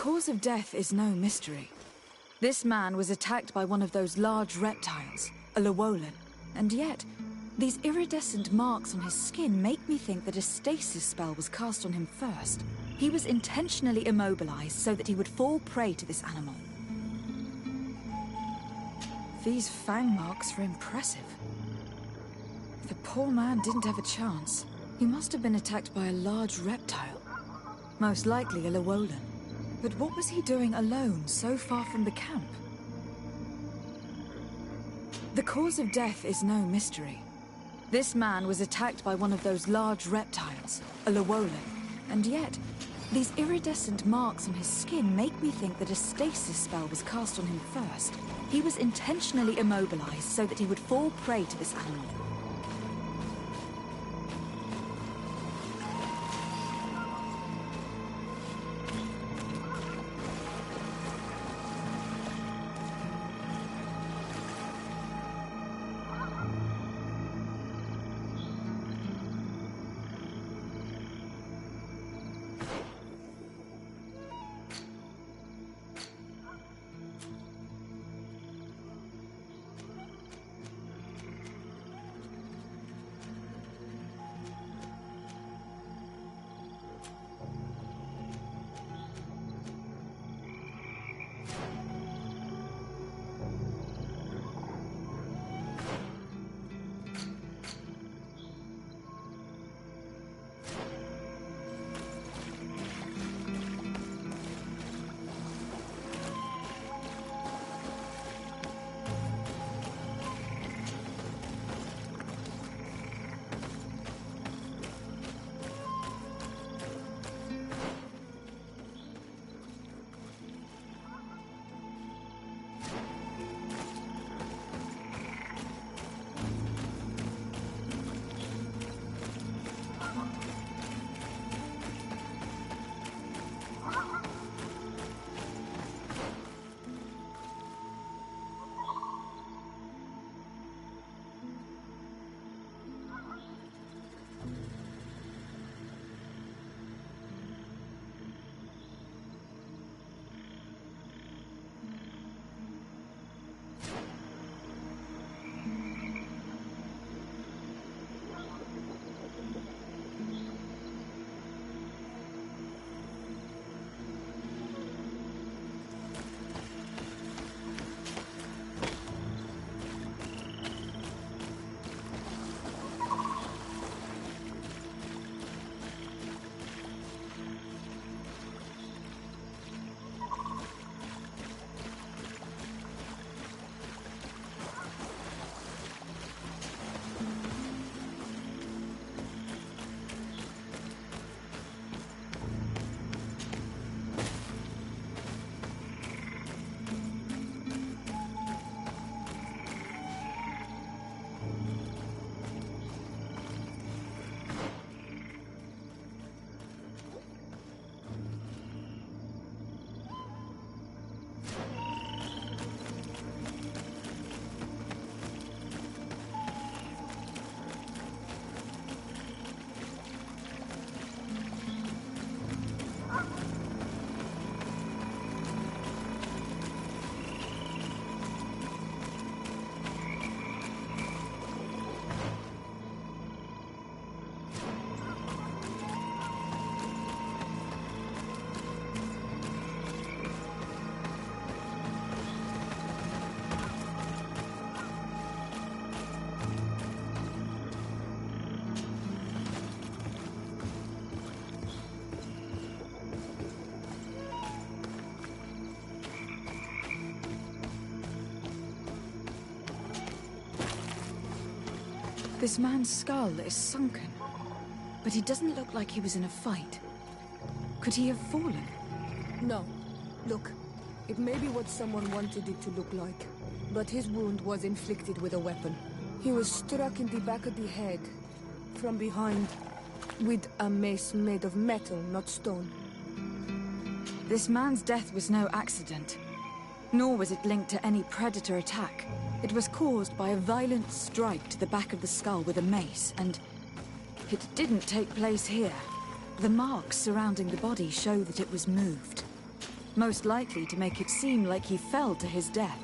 cause of death is no mystery. This man was attacked by one of those large reptiles, a Llewellyn, and yet these iridescent marks on his skin make me think that a stasis spell was cast on him first. He was intentionally immobilized so that he would fall prey to this animal. These fang marks are impressive. The poor man didn't have a chance. He must have been attacked by a large reptile. Most likely a Llewellyn. But what was he doing alone so far from the camp? The cause of death is no mystery. This man was attacked by one of those large reptiles, a Llewellyn, and yet these iridescent marks on his skin make me think that a stasis spell was cast on him first. He was intentionally immobilized so that he would fall prey to this animal. This man's skull is sunken, but he doesn't look like he was in a fight. Could he have fallen? No. Look, it may be what someone wanted it to look like, but his wound was inflicted with a weapon. He was struck in the back of the head, from behind, with a mace made of metal, not stone. This man's death was no accident, nor was it linked to any predator attack. It was caused by a violent strike to the back of the skull with a mace, and it didn't take place here. The marks surrounding the body show that it was moved. most likely to make it seem like he fell to his death.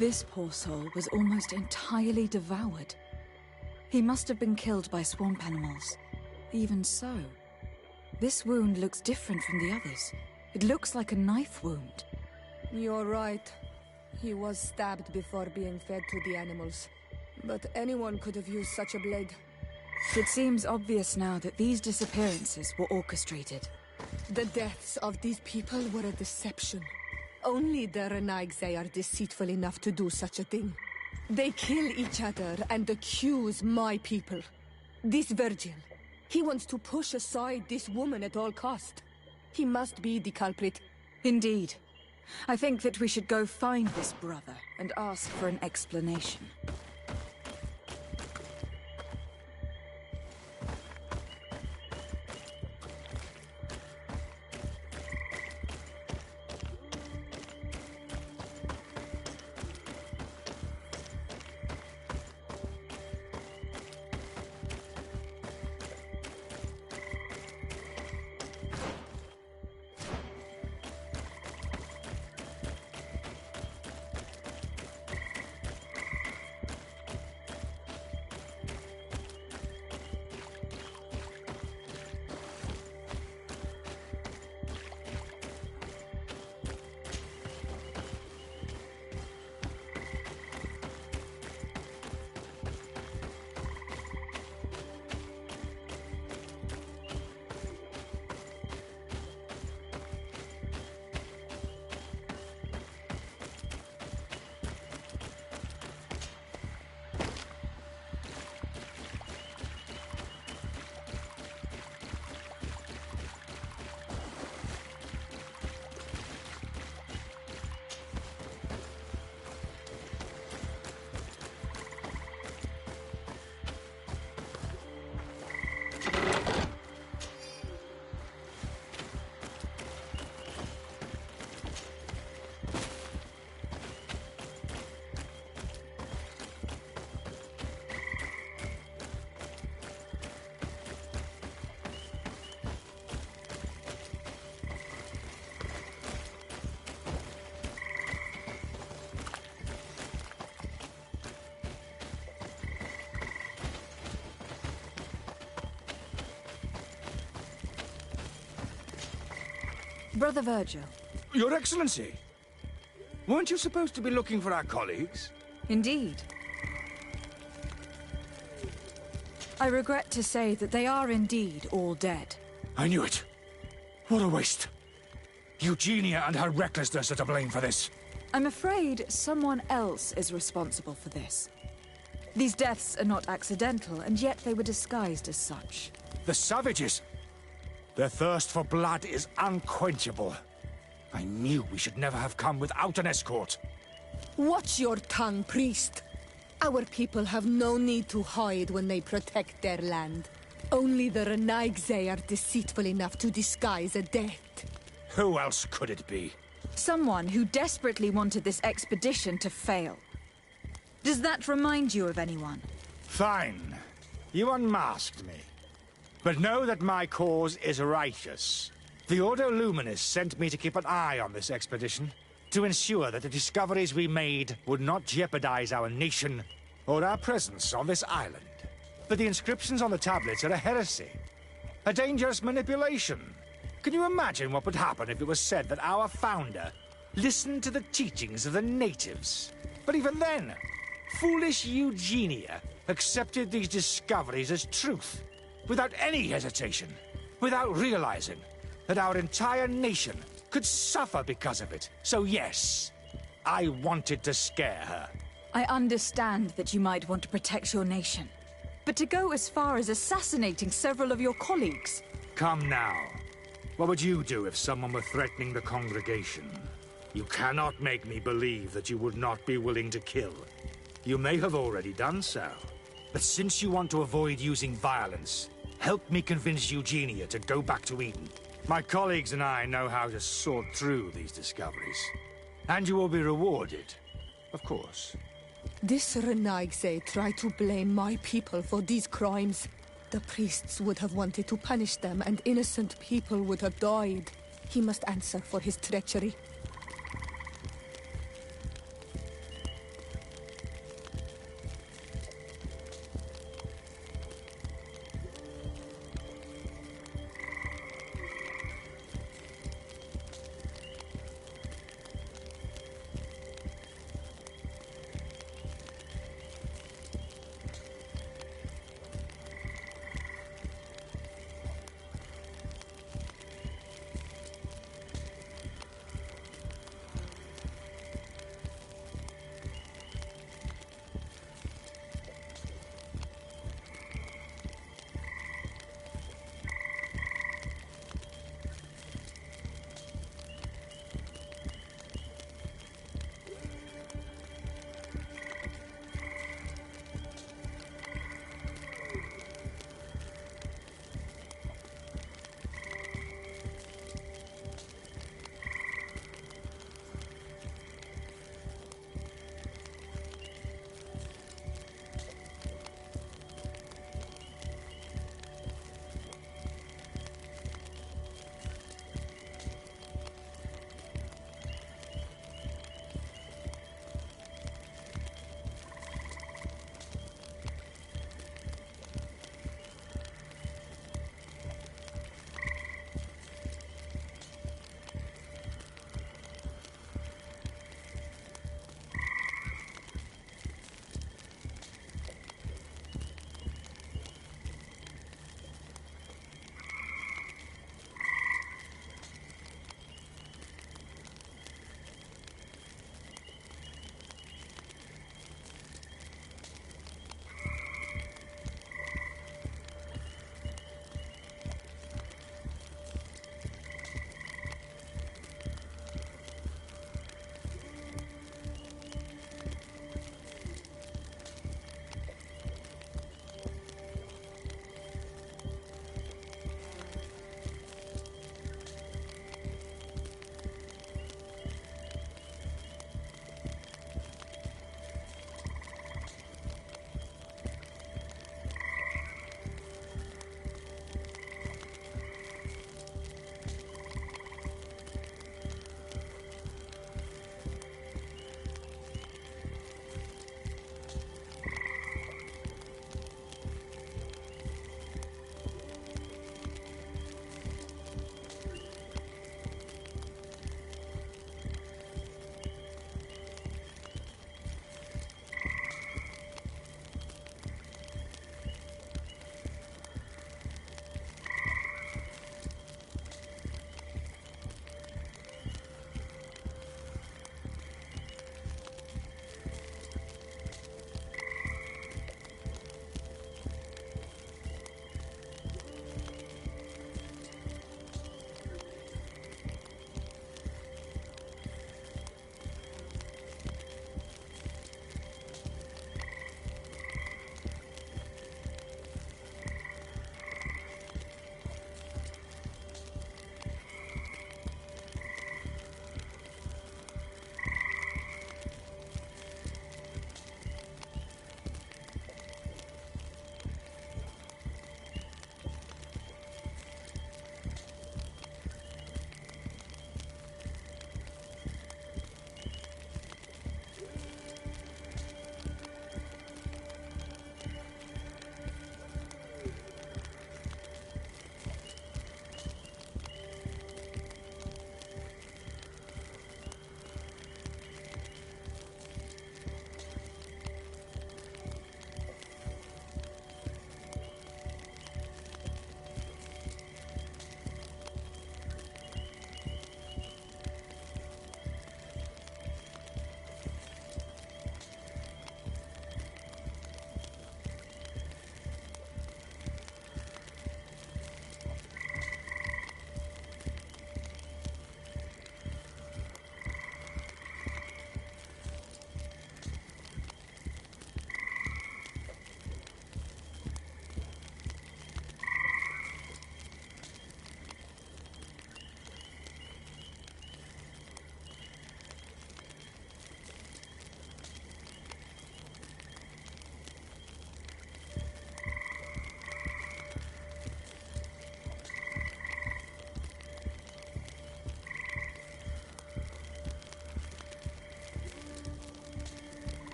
This poor soul was almost entirely devoured. He must have been killed by swamp animals. Even so, this wound looks different from the others. It looks like a knife wound. You're right. He was stabbed before being fed to the animals. But anyone could have used such a blade. It seems obvious now that these disappearances were orchestrated. The deaths of these people were a deception. Only the Renaigse are deceitful enough to do such a thing. They kill each other and accuse my people. This Virgil, he wants to push aside this woman at all cost. He must be the culprit. Indeed. I think that we should go find this brother and ask for an explanation. Brother Virgil. Your Excellency! Weren't you supposed to be looking for our colleagues? Indeed. I regret to say that they are indeed all dead. I knew it. What a waste. Eugenia and her recklessness are to blame for this. I'm afraid someone else is responsible for this. These deaths are not accidental, and yet they were disguised as such. The savages! Their thirst for blood is unquenchable. I knew we should never have come without an escort. Watch your tongue, priest. Our people have no need to hide when they protect their land. Only the Renaigse are deceitful enough to disguise a death. Who else could it be? Someone who desperately wanted this expedition to fail. Does that remind you of anyone? Fine. You unmasked me. But know that my cause is righteous. The Ordo Luminis sent me to keep an eye on this expedition, to ensure that the discoveries we made would not jeopardize our nation or our presence on this island. But the inscriptions on the tablets are a heresy, a dangerous manipulation. Can you imagine what would happen if it was said that our founder listened to the teachings of the natives? But even then, foolish Eugenia accepted these discoveries as truth, without any hesitation, without realizing that our entire nation could suffer because of it. So yes, I wanted to scare her. I understand that you might want to protect your nation, but to go as far as assassinating several of your colleagues... Come now. What would you do if someone were threatening the congregation? You cannot make me believe that you would not be willing to kill. You may have already done so. But since you want to avoid using violence, help me convince Eugenia to go back to Eden. My colleagues and I know how to sort through these discoveries. And you will be rewarded, of course. This Renaigse tried to blame my people for these crimes. The priests would have wanted to punish them, and innocent people would have died. He must answer for his treachery.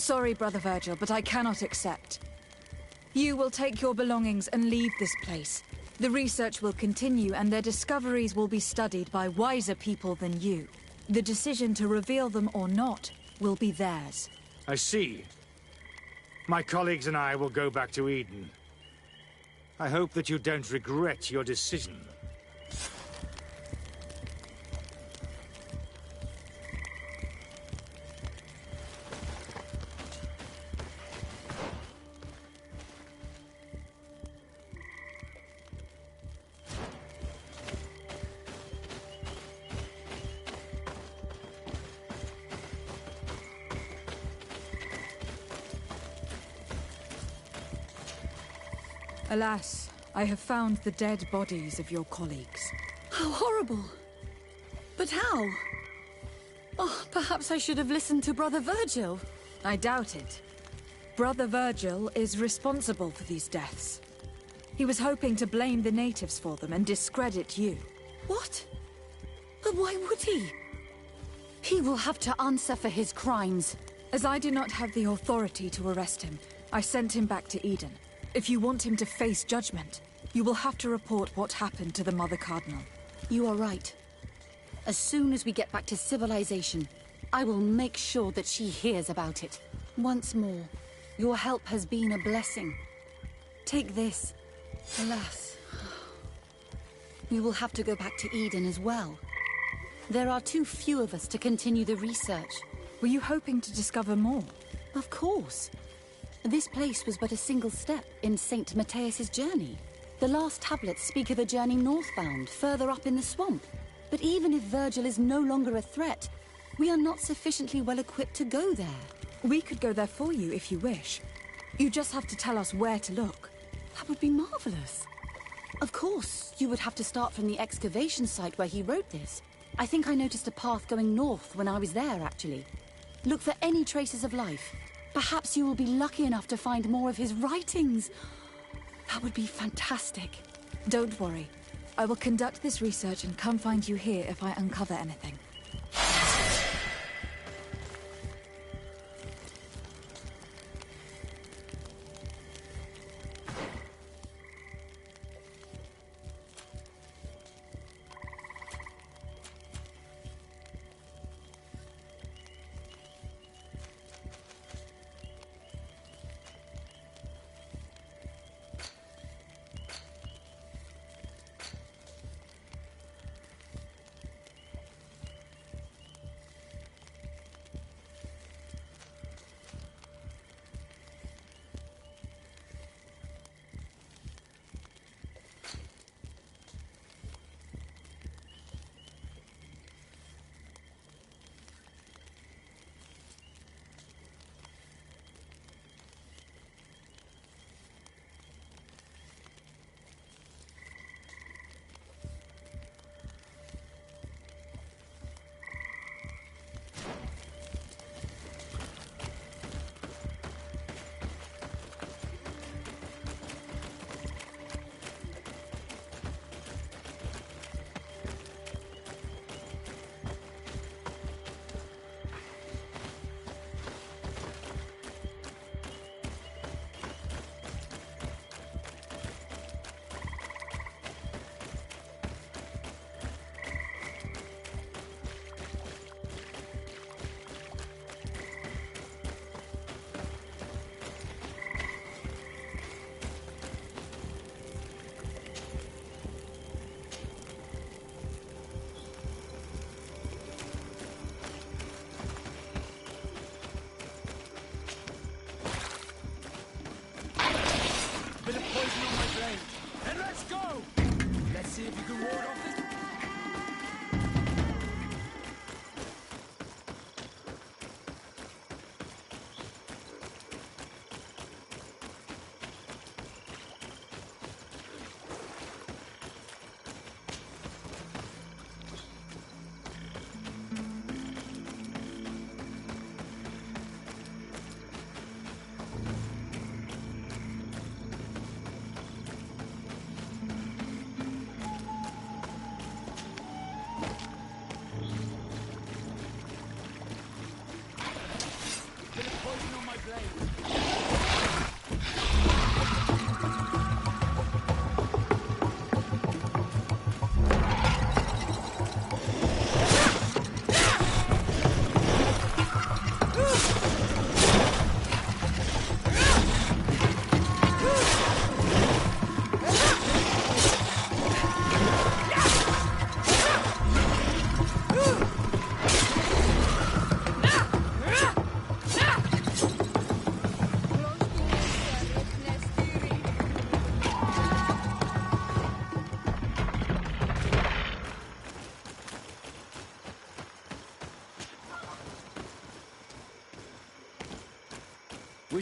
Sorry, Brother Virgil, but I cannot accept. You will take your belongings and leave this place. The research will continue, and their discoveries will be studied by wiser people than you. The decision to reveal them or not will be theirs. I see. My colleagues and I will go back to Eden. I hope that you don't regret your decision. Alas, I have found the dead bodies of your colleagues. How horrible! But how? Oh, perhaps I should have listened to Brother Virgil. I doubt it. Brother Virgil is responsible for these deaths. He was hoping to blame the natives for them and discredit you. What? But why would he? He will have to answer for his crimes. As I do not have the authority to arrest him, I sent him back to Eden. If you want him to face judgment, you will have to report what happened to the Mother Cardinal. You are right. As soon as we get back to civilization, I will make sure that she hears about it. Once more, your help has been a blessing. Take this. Alas, we will have to go back to Eden as well. There are too few of us to continue the research. Were you hoping to discover more? Of course. This place was but a single step in St. Matthias's journey. The last tablets speak of a journey northbound, further up in the swamp. But even if Virgil is no longer a threat, we are not sufficiently well equipped to go there. We could go there for you if you wish. You just have to tell us where to look. That would be marvelous. Of course, you would have to start from the excavation site where he wrote this. I think I noticed a path going north when I was there, actually. Look for any traces of life. Perhaps you will be lucky enough to find more of his writings. That would be fantastic. Don't worry. I will conduct this research and come find you here if I uncover anything.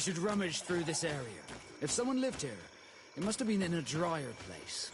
should rummage through this area. If someone lived here, it must have been in a drier place.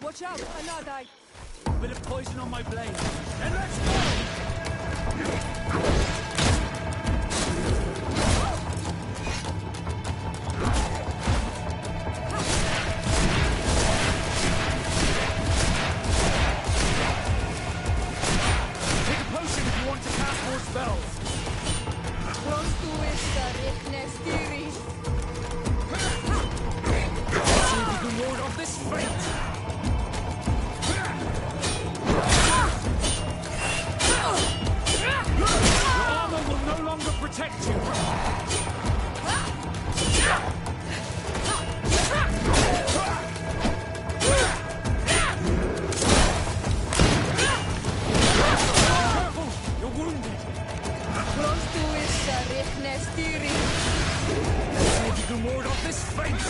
Watch out, another. Bit of poison on my blade. And let's go! Take a potion if you want to cast more spells. See if you can ward off this fate. Protect you. Careful, you're wounded. Let's see if you can ward off this fate.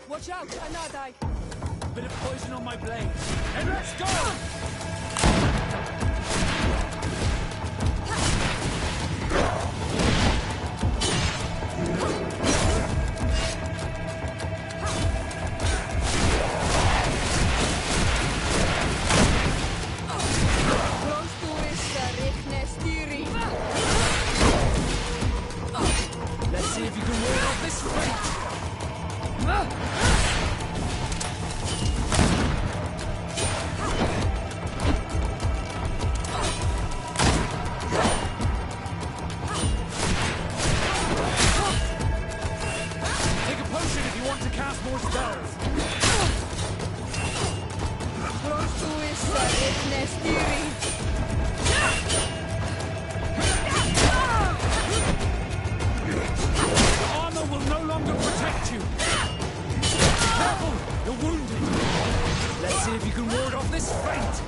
Watch out, Anadai! Bit of poison on my blade. And let's go! Let's see if you can ward off this fate! Take a potion if you want to cast more spells! The armor will no longer protect you! Careful! You're wounded! Let's see if you can ward off this fate!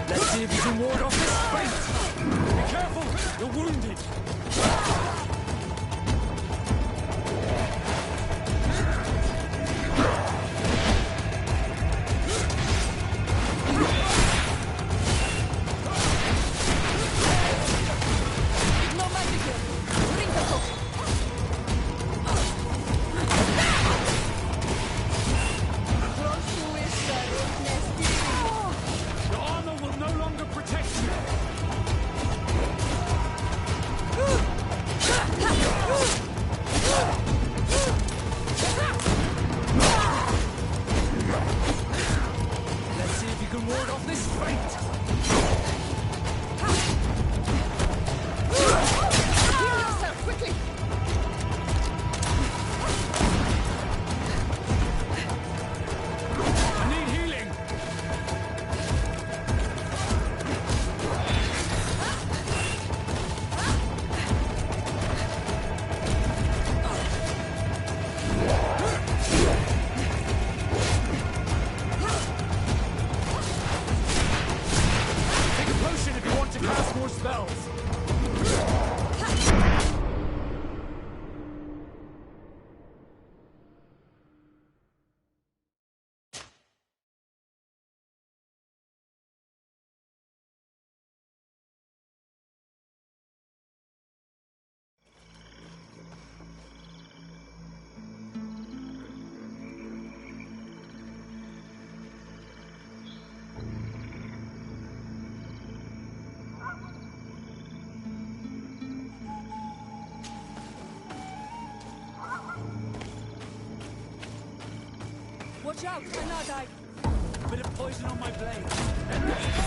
Let's see if you can ward off this fate! Be careful! You're wounded! Your armor will no longer protect you! Let's see if you can ward off this fate! Heal yourself, quickly! I need healing! Take a potion if you want to cast more spells! Watch out, Anadai! Bit of poison on my blade. And let's go!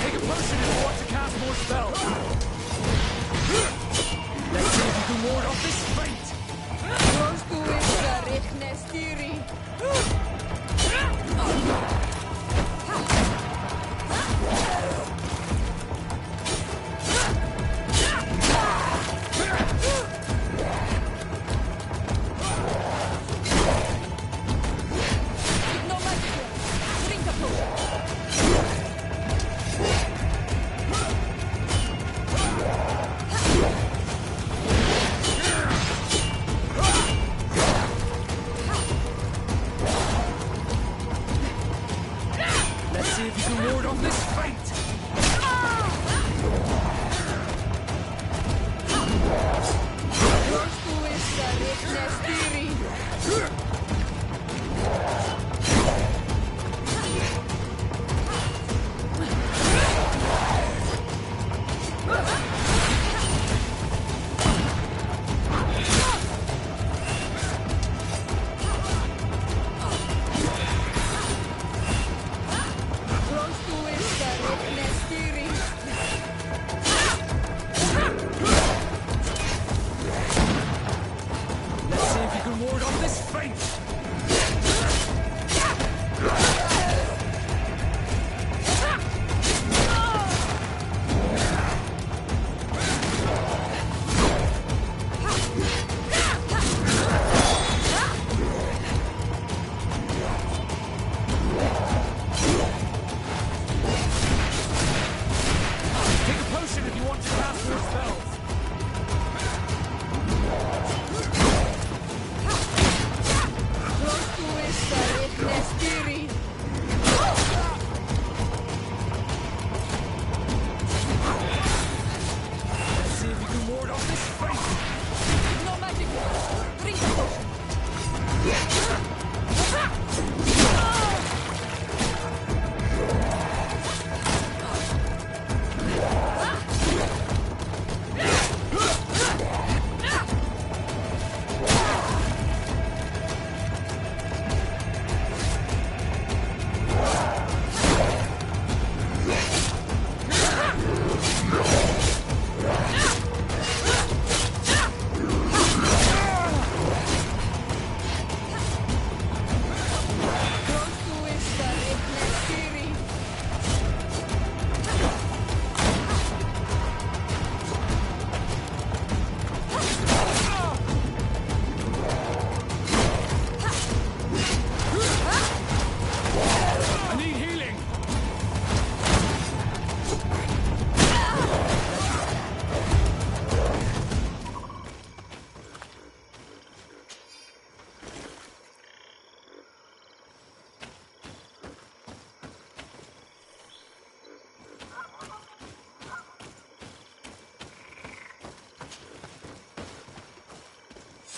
Take a potion if you want to cast more spells. Let's see if you can ward off this fate! See if you can ward off this fate!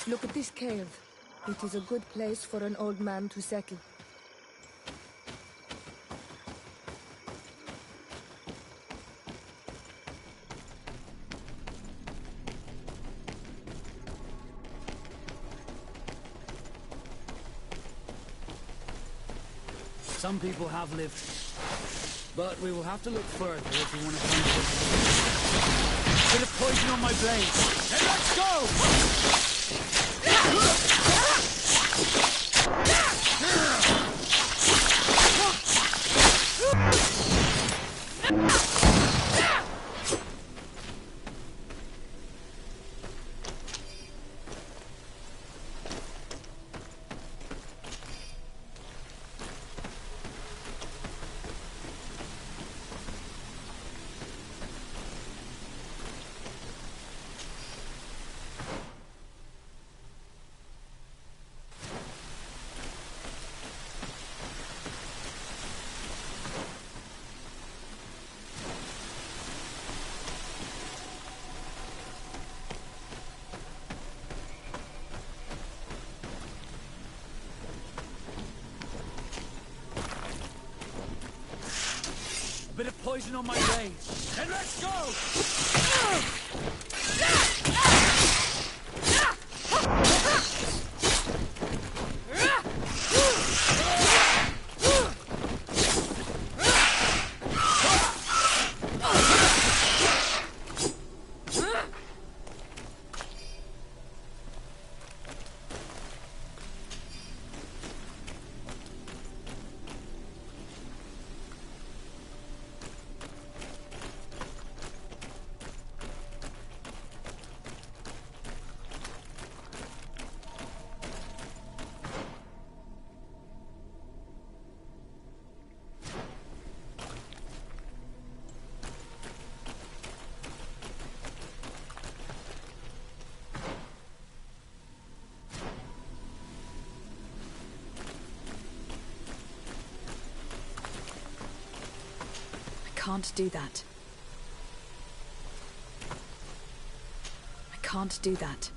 Look at this cave. It is a good place for an old man to settle. Some people have lived, but we will have to look further if we want to find a bit of poison on my blade. And let's go! A bit of poison on my blade. And let's go! Can't do that. I can't do that.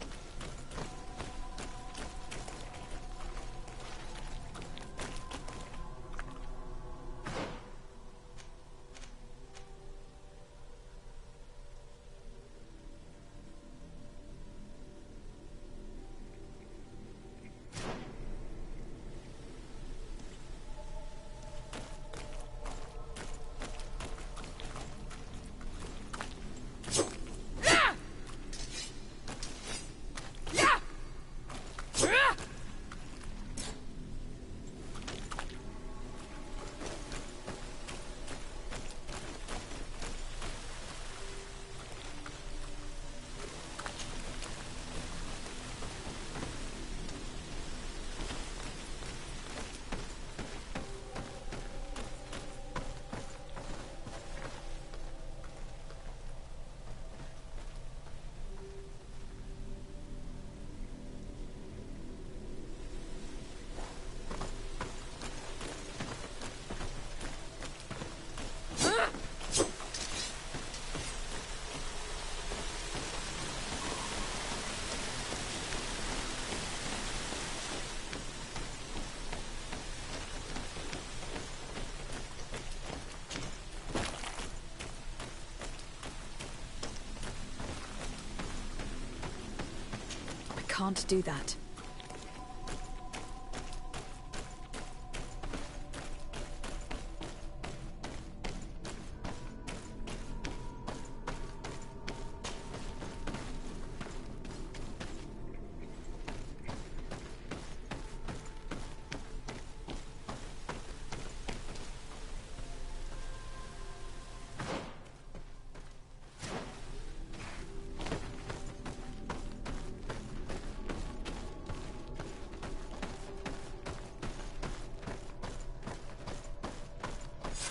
Can't do that.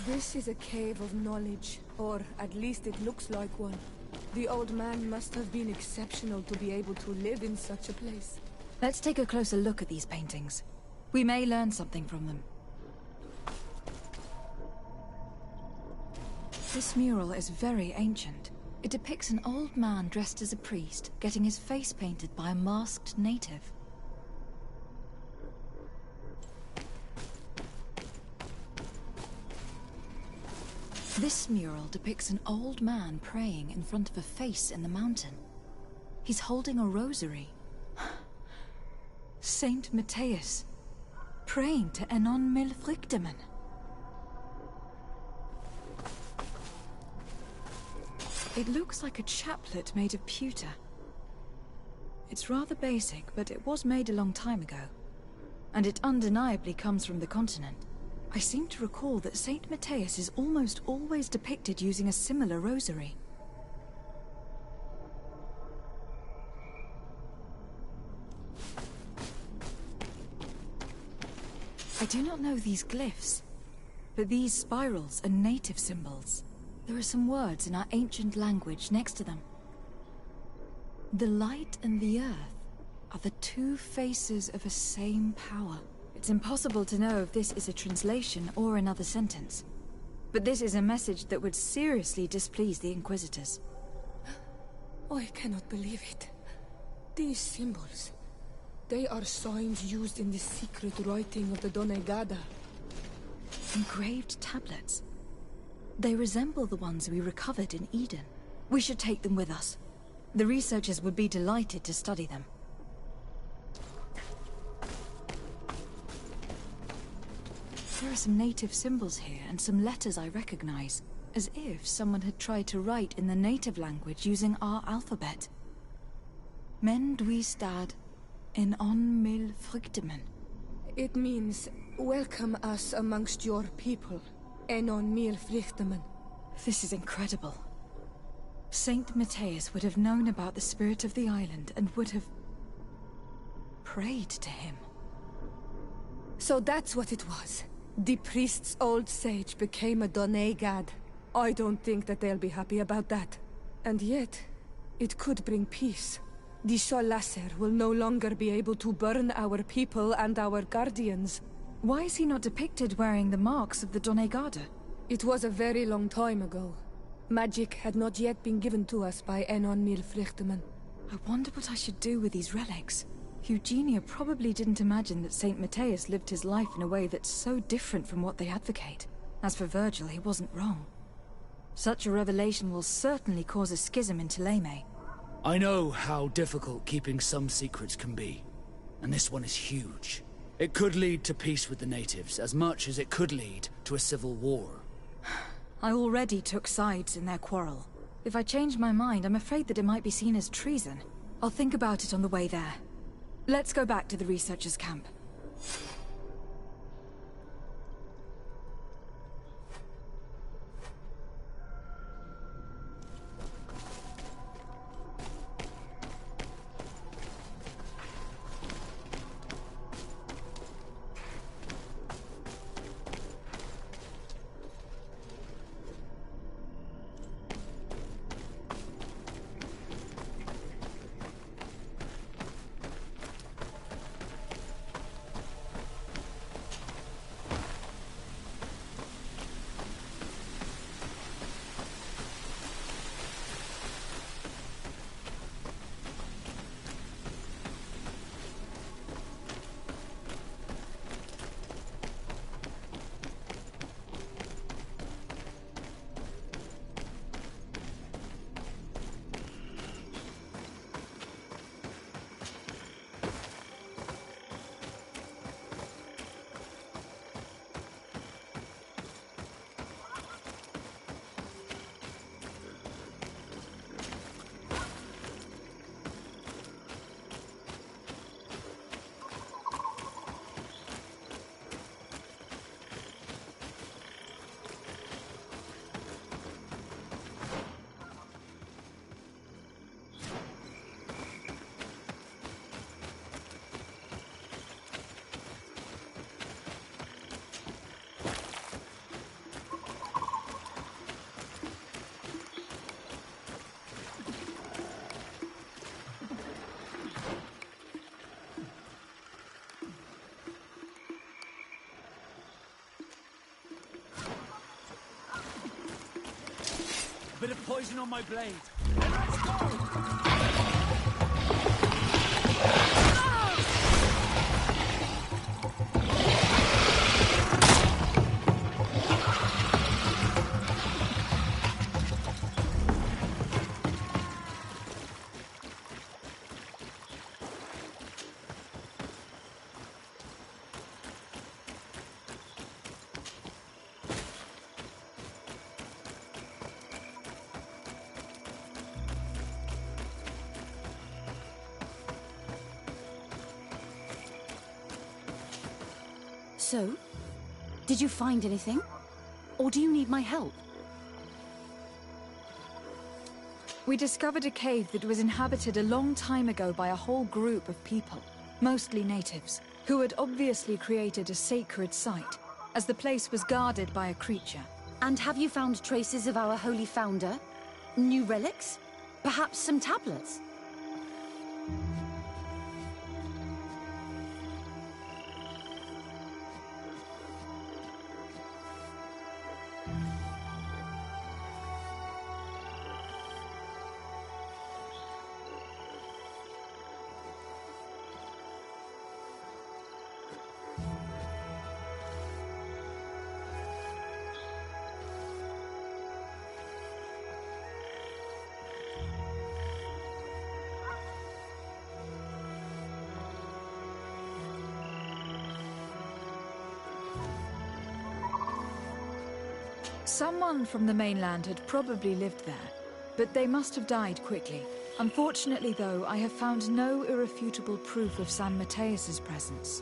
This is a cave of knowledge, or at least it looks like one. The old man must have been exceptional to be able to live in such a place. Let's take a closer look at these paintings. We may learn something from them. This mural is very ancient. It depicts an old man dressed as a priest, getting his face painted by a masked native. This mural depicts an old man praying in front of a face in the mountain. He's holding a rosary. Saint Matthias, praying to Enon Milfrichteman. It looks like a chaplet made of pewter. It's rather basic, but it was made a long time ago. And it undeniably comes from the continent. I seem to recall that Saint Matthias is almost always depicted using a similar rosary. I do not know these glyphs, but these spirals are native symbols. There are some words in our ancient language next to them. The light and the earth are the two faces of a same power. It's impossible to know if this is a translation or another sentence. But this is a message that would seriously displease the Inquisitors. I cannot believe it. These symbols, they are signs used in the secret writing of the Donegada. Engraved tablets. They resemble the ones we recovered in Eden. We should take them with us. The researchers would be delighted to study them. There are some native symbols here and some letters I recognize, as if someone had tried to write in the native language using our alphabet. Men duistad en on mil frichtemen. It means, welcome us amongst your people, Enon mil frichtemen. This is incredible. Saint Matthias would have known about the spirit of the island and would have prayed to him. So that's what it was. The priest's old sage became a Donegad. I don't think that they'll be happy about that. And yet, it could bring peace. The Solasser will no longer be able to burn our people and our guardians. Why is he not depicted wearing the marks of the Donegada? It was a very long time ago. Magic had not yet been given to us by Enon Milfrichteman. I wonder what I should do with these relics. Eugenia probably didn't imagine that Saint Matthias lived his life in a way that's so different from what they advocate. As for Virgil, he wasn't wrong. Such a revelation will certainly cause a schism in Thélème. I know how difficult keeping some secrets can be, and this one is huge. It could lead to peace with the natives, as much as it could lead to a civil war. I already took sides in their quarrel. If I change my mind, I'm afraid that it might be seen as treason. I'll think about it on the way there. Let's go back to the researchers' camp. Bit of poison on my blade. So, did you find anything? Or do you need my help? We discovered a cave that was inhabited a long time ago by a whole group of people, mostly natives, who had obviously created a sacred site, as the place was guarded by a creature. And have you found traces of our holy founder? New relics? Perhaps some tablets? Someone from the mainland had probably lived there, but they must have died quickly. Unfortunately, though, I have found no irrefutable proof of San Mateus's presence.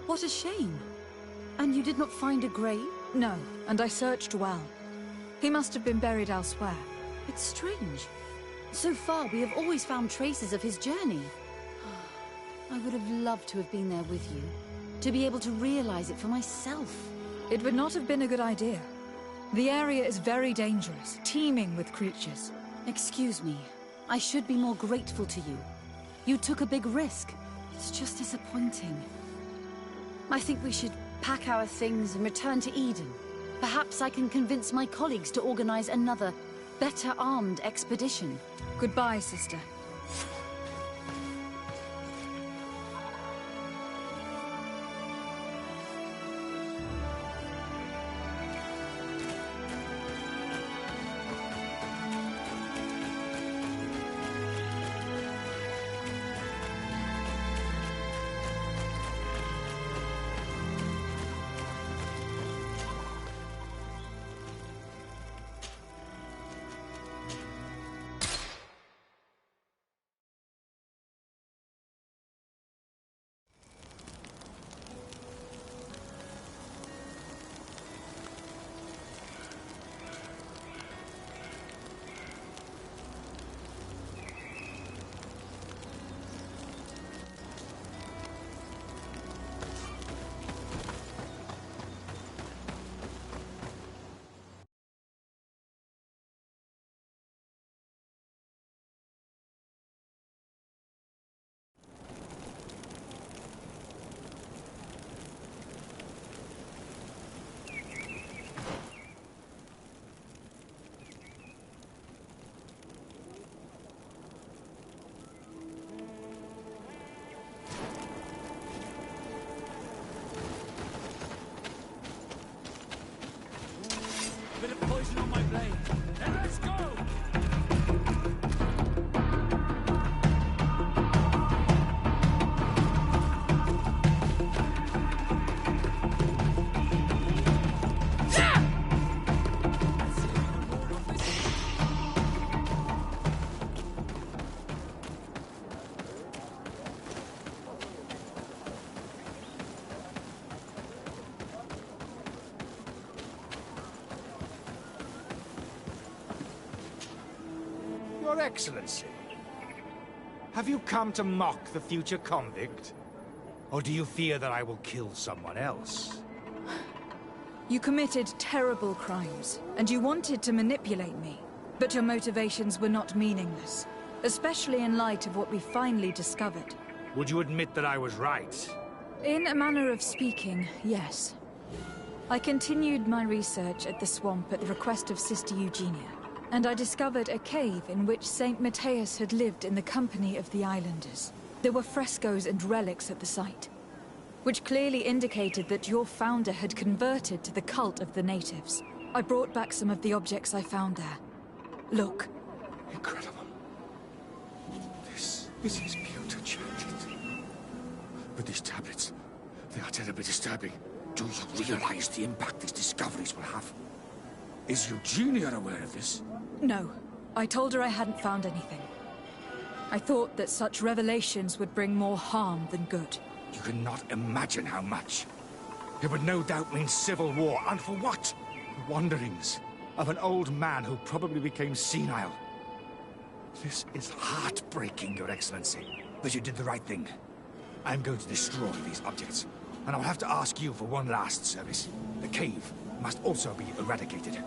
What a shame. And you did not find a grave? No, and I searched well. He must have been buried elsewhere. It's strange. So far, we have always found traces of his journey. I would have loved to have been there with you, to be able to realize it for myself. It would not have been a good idea. The area is very dangerous, teeming with creatures. Excuse me. I should be more grateful to you. You took a big risk. It's just disappointing. I think we should pack our things and return to Eden. Perhaps I can convince my colleagues to organize another, better armed expedition. Goodbye, sister. Bit of poison on my blade. Then let's go! Your Excellency, have you come to mock the future convict? Or do you fear that I will kill someone else? You committed terrible crimes, and you wanted to manipulate me. But your motivations were not meaningless, especially in light of what we finally discovered. Would you admit that I was right? In a manner of speaking, yes. I continued my research at the swamp at the request of Sister Eugenia, and I discovered a cave in which Saint Mateus had lived in the company of the islanders. There were frescoes and relics at the site, which clearly indicated that your founder had converted to the cult of the natives. I brought back some of the objects I found there. Look. Incredible. This is pure enchanted. But these tablets, they are terribly disturbing. Do you realize the impact these discoveries will have? Is Eugenia aware of this? No. I told her I hadn't found anything. I thought that such revelations would bring more harm than good. You cannot imagine how much. It would no doubt mean civil war, and for what? The wanderings of an old man who probably became senile. This is heartbreaking, Your Excellency, but you did the right thing. I'm going to destroy these objects, and I'll have to ask you for one last service. The cave must also be eradicated.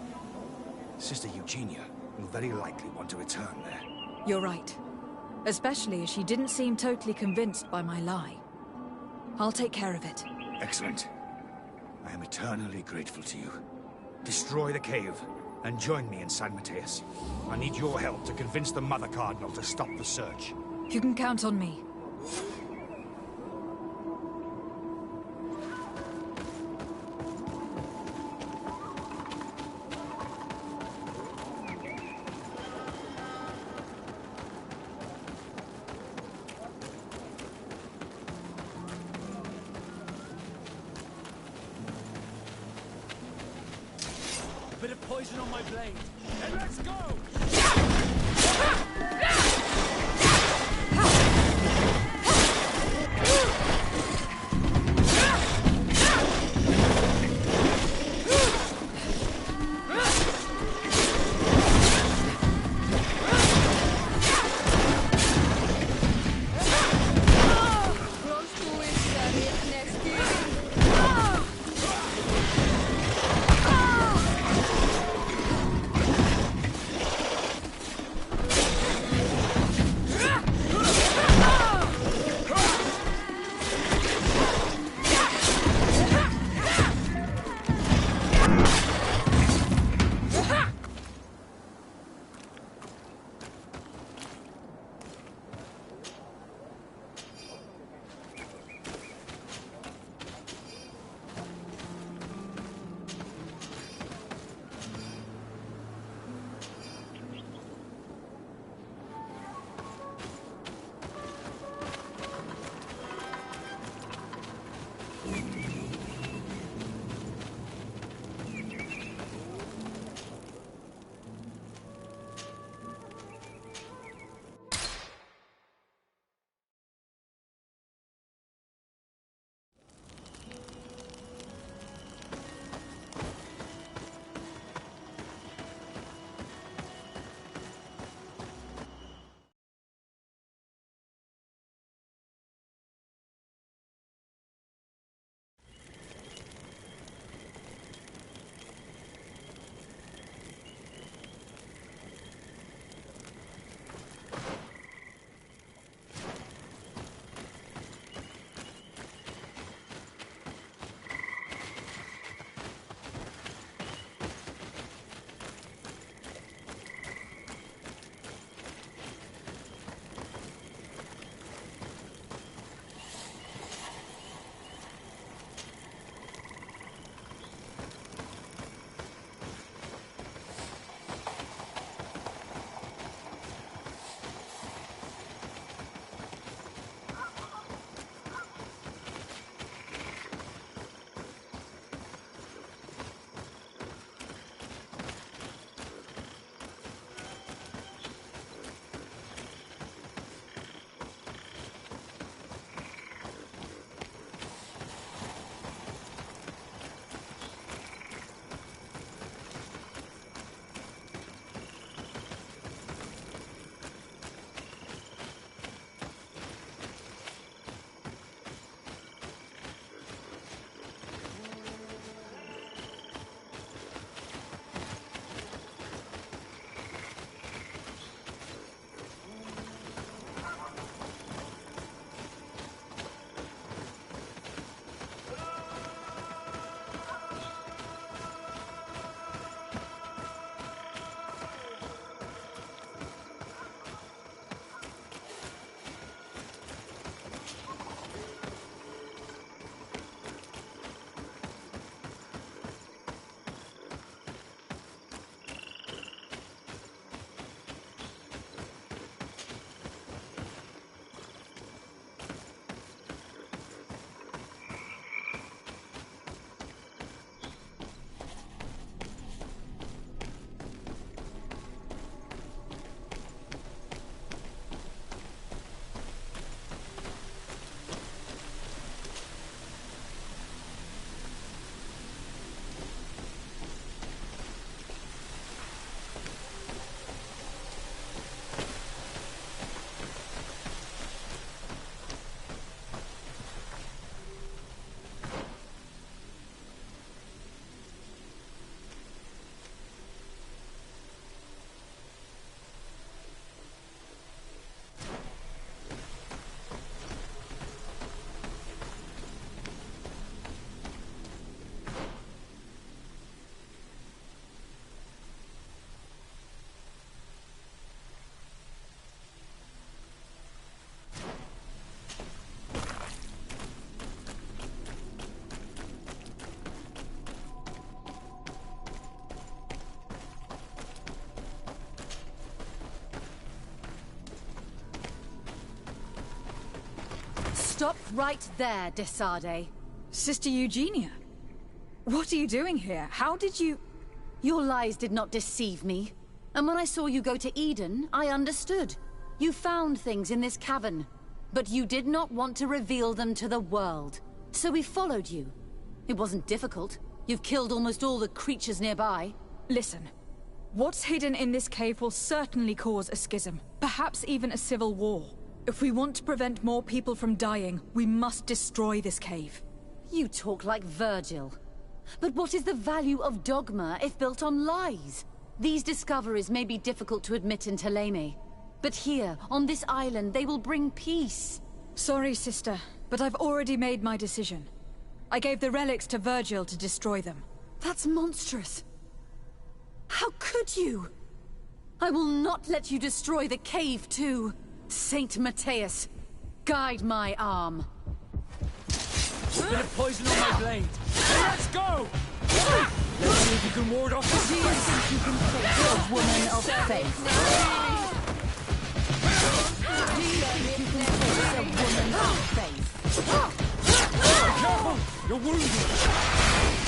Sister Eugenia will very likely want to return there. You're right. Especially as she didn't seem totally convinced by my lie. I'll take care of it. Excellent. I am eternally grateful to you. Destroy the cave, and join me in San Mateus. I need your help to convince the Mother Cardinal to stop the search. You can count on me. Bit of poison on my blade. And let's go! Stop right there, Desade. Sister Eugenia, what are you doing here? How did you... Your lies did not deceive me. And when I saw you go to Eden, I understood. You found things in this cavern, but you did not want to reveal them to the world. So we followed you. It wasn't difficult. You've killed almost all the creatures nearby. Listen, what's hidden in this cave will certainly cause a schism, perhaps even a civil war. If we want to prevent more people from dying, we must destroy this cave. You talk like Virgil. But what is the value of dogma if built on lies? These discoveries may be difficult to admit in Thélème, but here, on this island, they will bring peace. Sorry, sister, but I've already made my decision. I gave the relics to Virgil to destroy them. That's monstrous. How could you? I will not let you destroy the cave, too. Saint Matthias, guide my arm. A bit of poison on my blade. Let's go! Let's see if you can ward off the Do you think you can face a woman of faith? Do you think you can face a woman of faith? Be careful! You're wounded!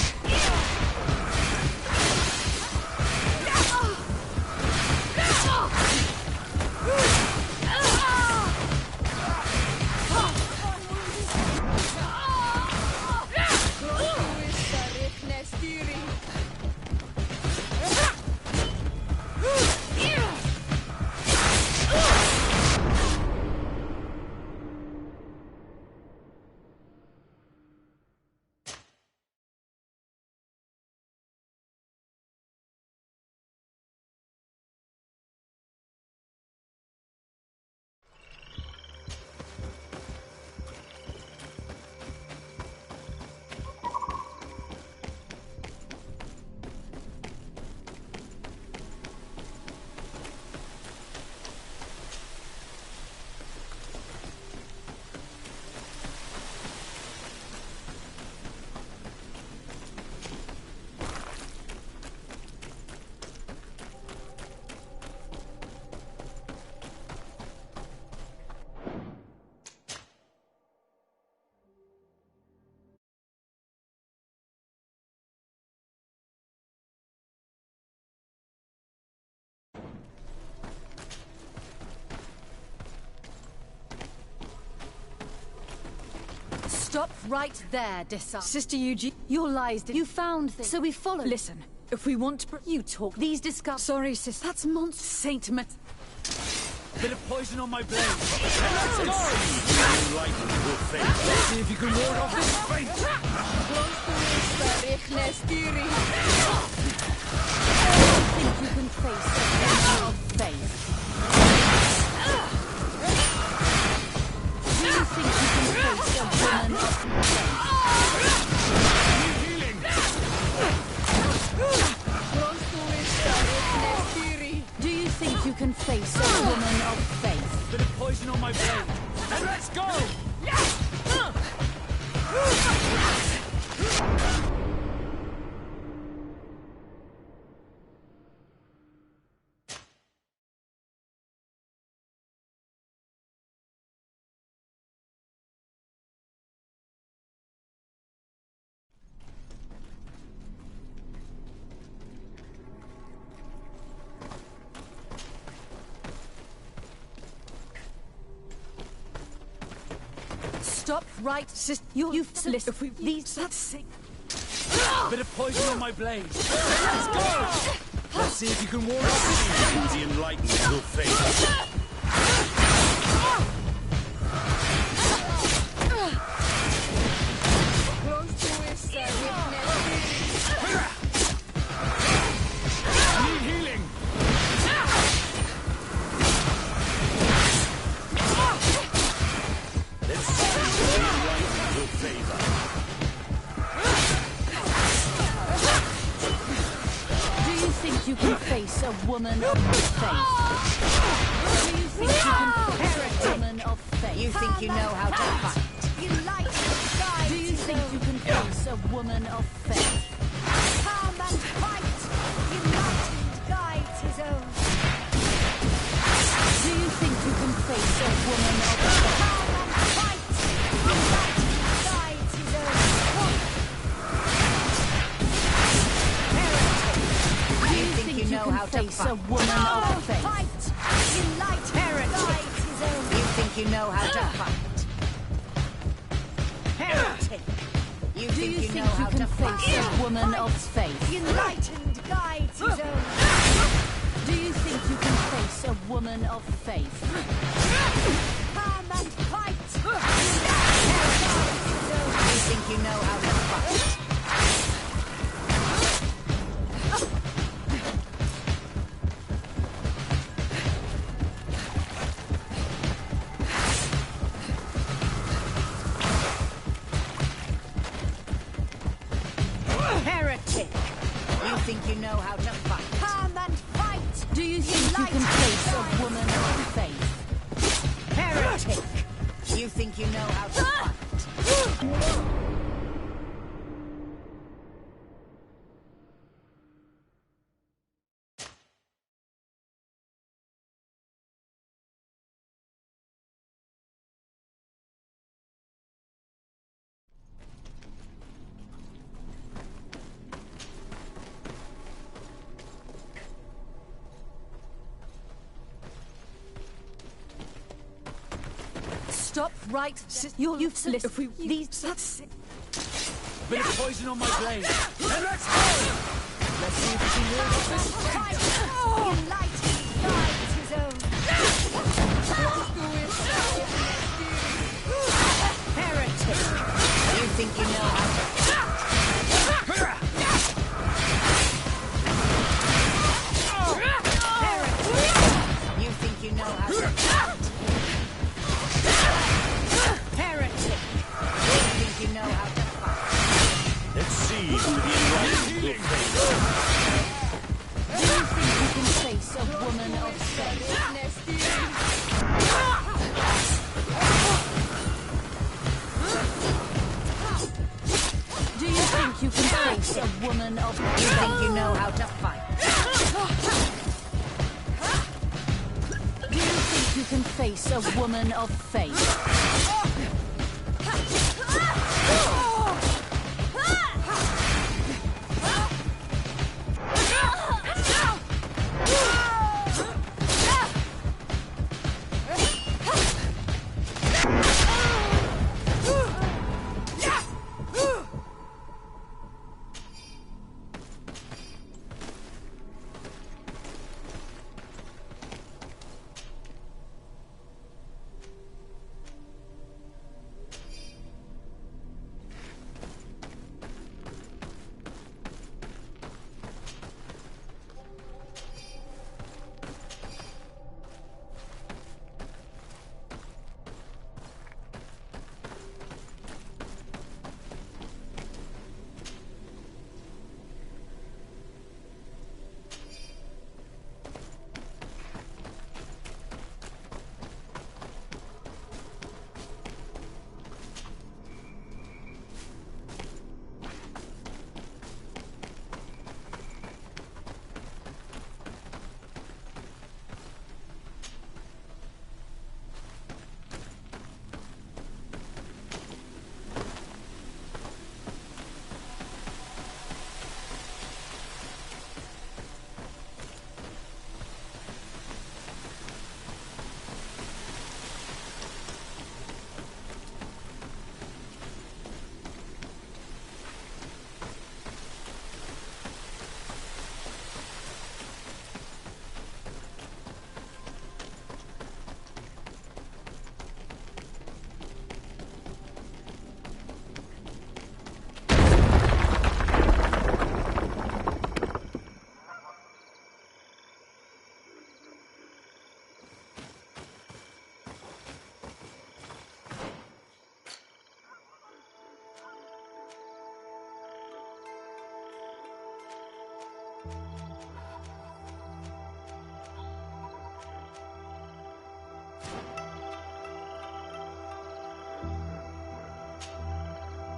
Stop right there, Desade. Sister Eugenie, your lies did... You found things, so we followed. Listen, if we want to... You talk. These discuss... Sorry, sister. That's monster. Saint Mat... Bit of poison on my blade. Let's go! Let's see if you can ward off this fate. I think you can face a woman of faith. Do you think you can face a woman of faith? Healing! Do you think you can face a woman of faith? Bit of poison on my blade. And let's go! Stop right, sister. You've listen. If we these that's Bit of poison on my blade. Let's go! Let's see if you can ward off The enlightened will fade. Need healing! Let's see what the enlightened will favor. Do you think you can face a woman of faith? Do you think you can face a woman of faith? You think you know how to fight? Do you think you can face a woman of faith? Come and fight! Enlightened guides his own. Do you think you can face a woman of faith? Come and fight! a woman of faith. Fight! Enlightened guide his own. You think you know how to fight? Heretic! You think you know how to face a woman of faith? Enlightened guides his own. Do you think you can face a woman of faith? Come and fight! You think you know how to fight? Heretic! You think you know how to fight? Come and fight! Do you think you can face a woman of faith? Heretic! You think you know how to fight? Stop right. You've slipped. Bit of poison on my blade. Then let's go! Let's see if we can hold off this fight. Enlightened guides his own. Heretic! You think you know how to Heretic! You think you know how to Heretic! You think you know how to fight? Let's see who the enlightened will face. Do you think you can face a woman of faith? Do you think you can face a woman of faith? You think you know how to fight? Do you think you can face a woman of faith?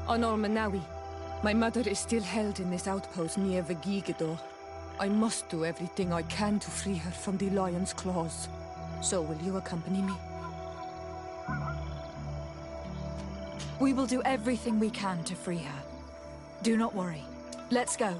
Honor Manawi, my mother is still held in this outpost near Vegigador. I must do everything I can to free her from the lion's claws. So will you accompany me? We will do everything we can to free her. Do not worry. Let's go.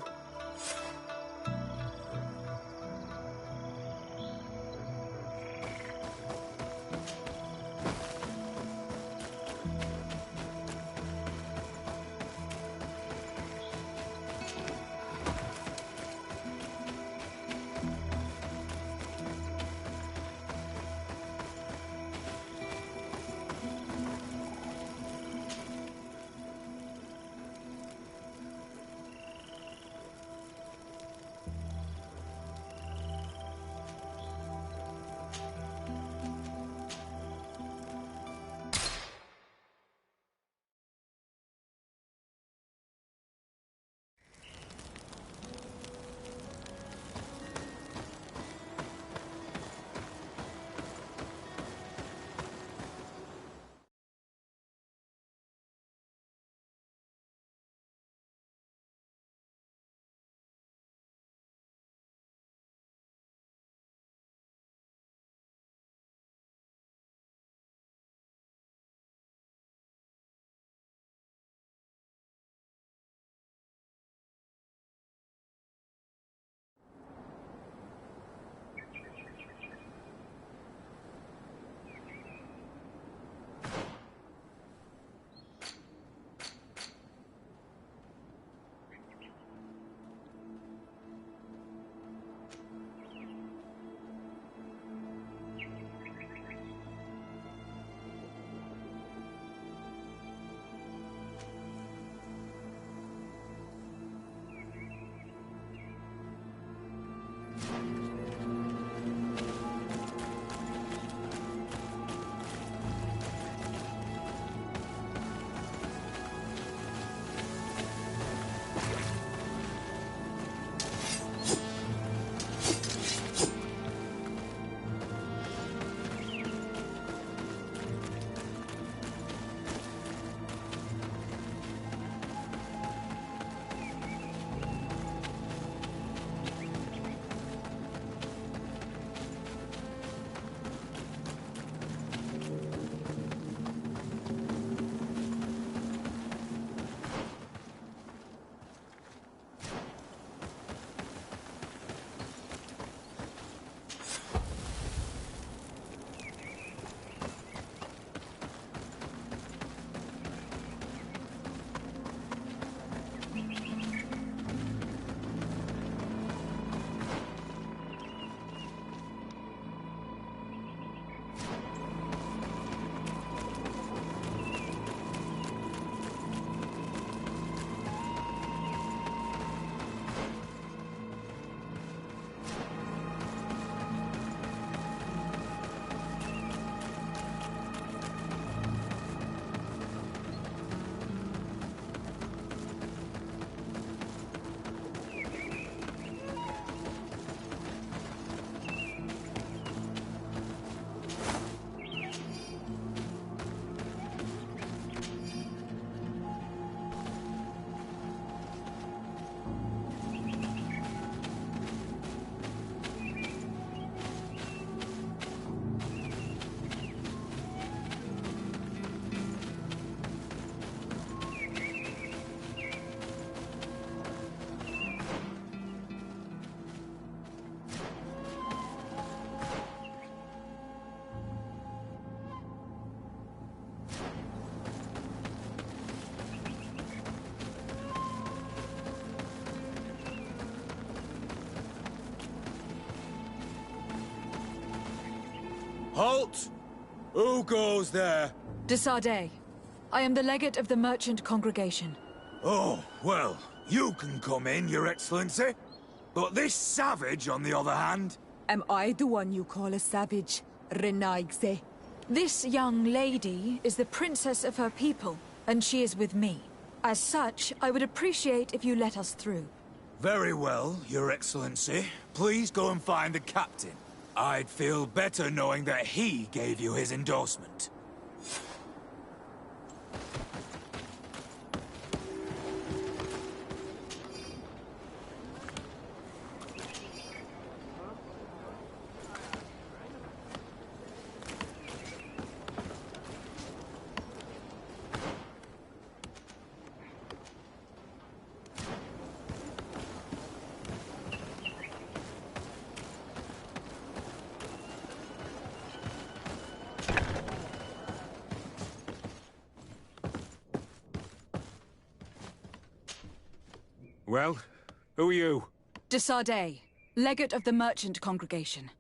Halt! Who goes there? De Sardet. I am the legate of the merchant congregation. Oh, well, you can come in, Your Excellency. But this savage, on the other hand... Am I the one you call a savage, Renaigze? This young lady is the princess of her people, and she is with me. As such, I would appreciate if you let us through. Very well, Your Excellency. Please go and find the captain. I'd feel better knowing that he gave you his endorsement. Well, who are you? De Sardet, legate of the merchant congregation.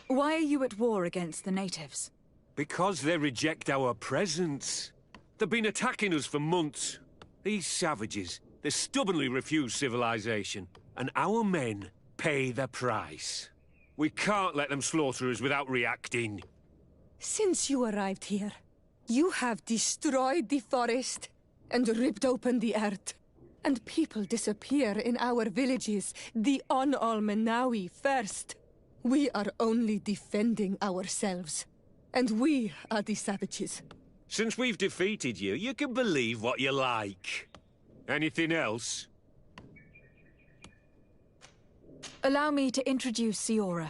Why are you at war against the natives? Because they reject our presence. They've been attacking us for months. These savages, they stubbornly refuse civilization. And our men pay the price. We can't let them slaughter us without reacting. Since you arrived here, you have destroyed the forest and ripped open the earth. And people disappear in our villages, the On-Almenawi first. We are only defending ourselves. And we are the savages. Since we've defeated you, you can believe what you like. Anything else? Allow me to introduce Siora,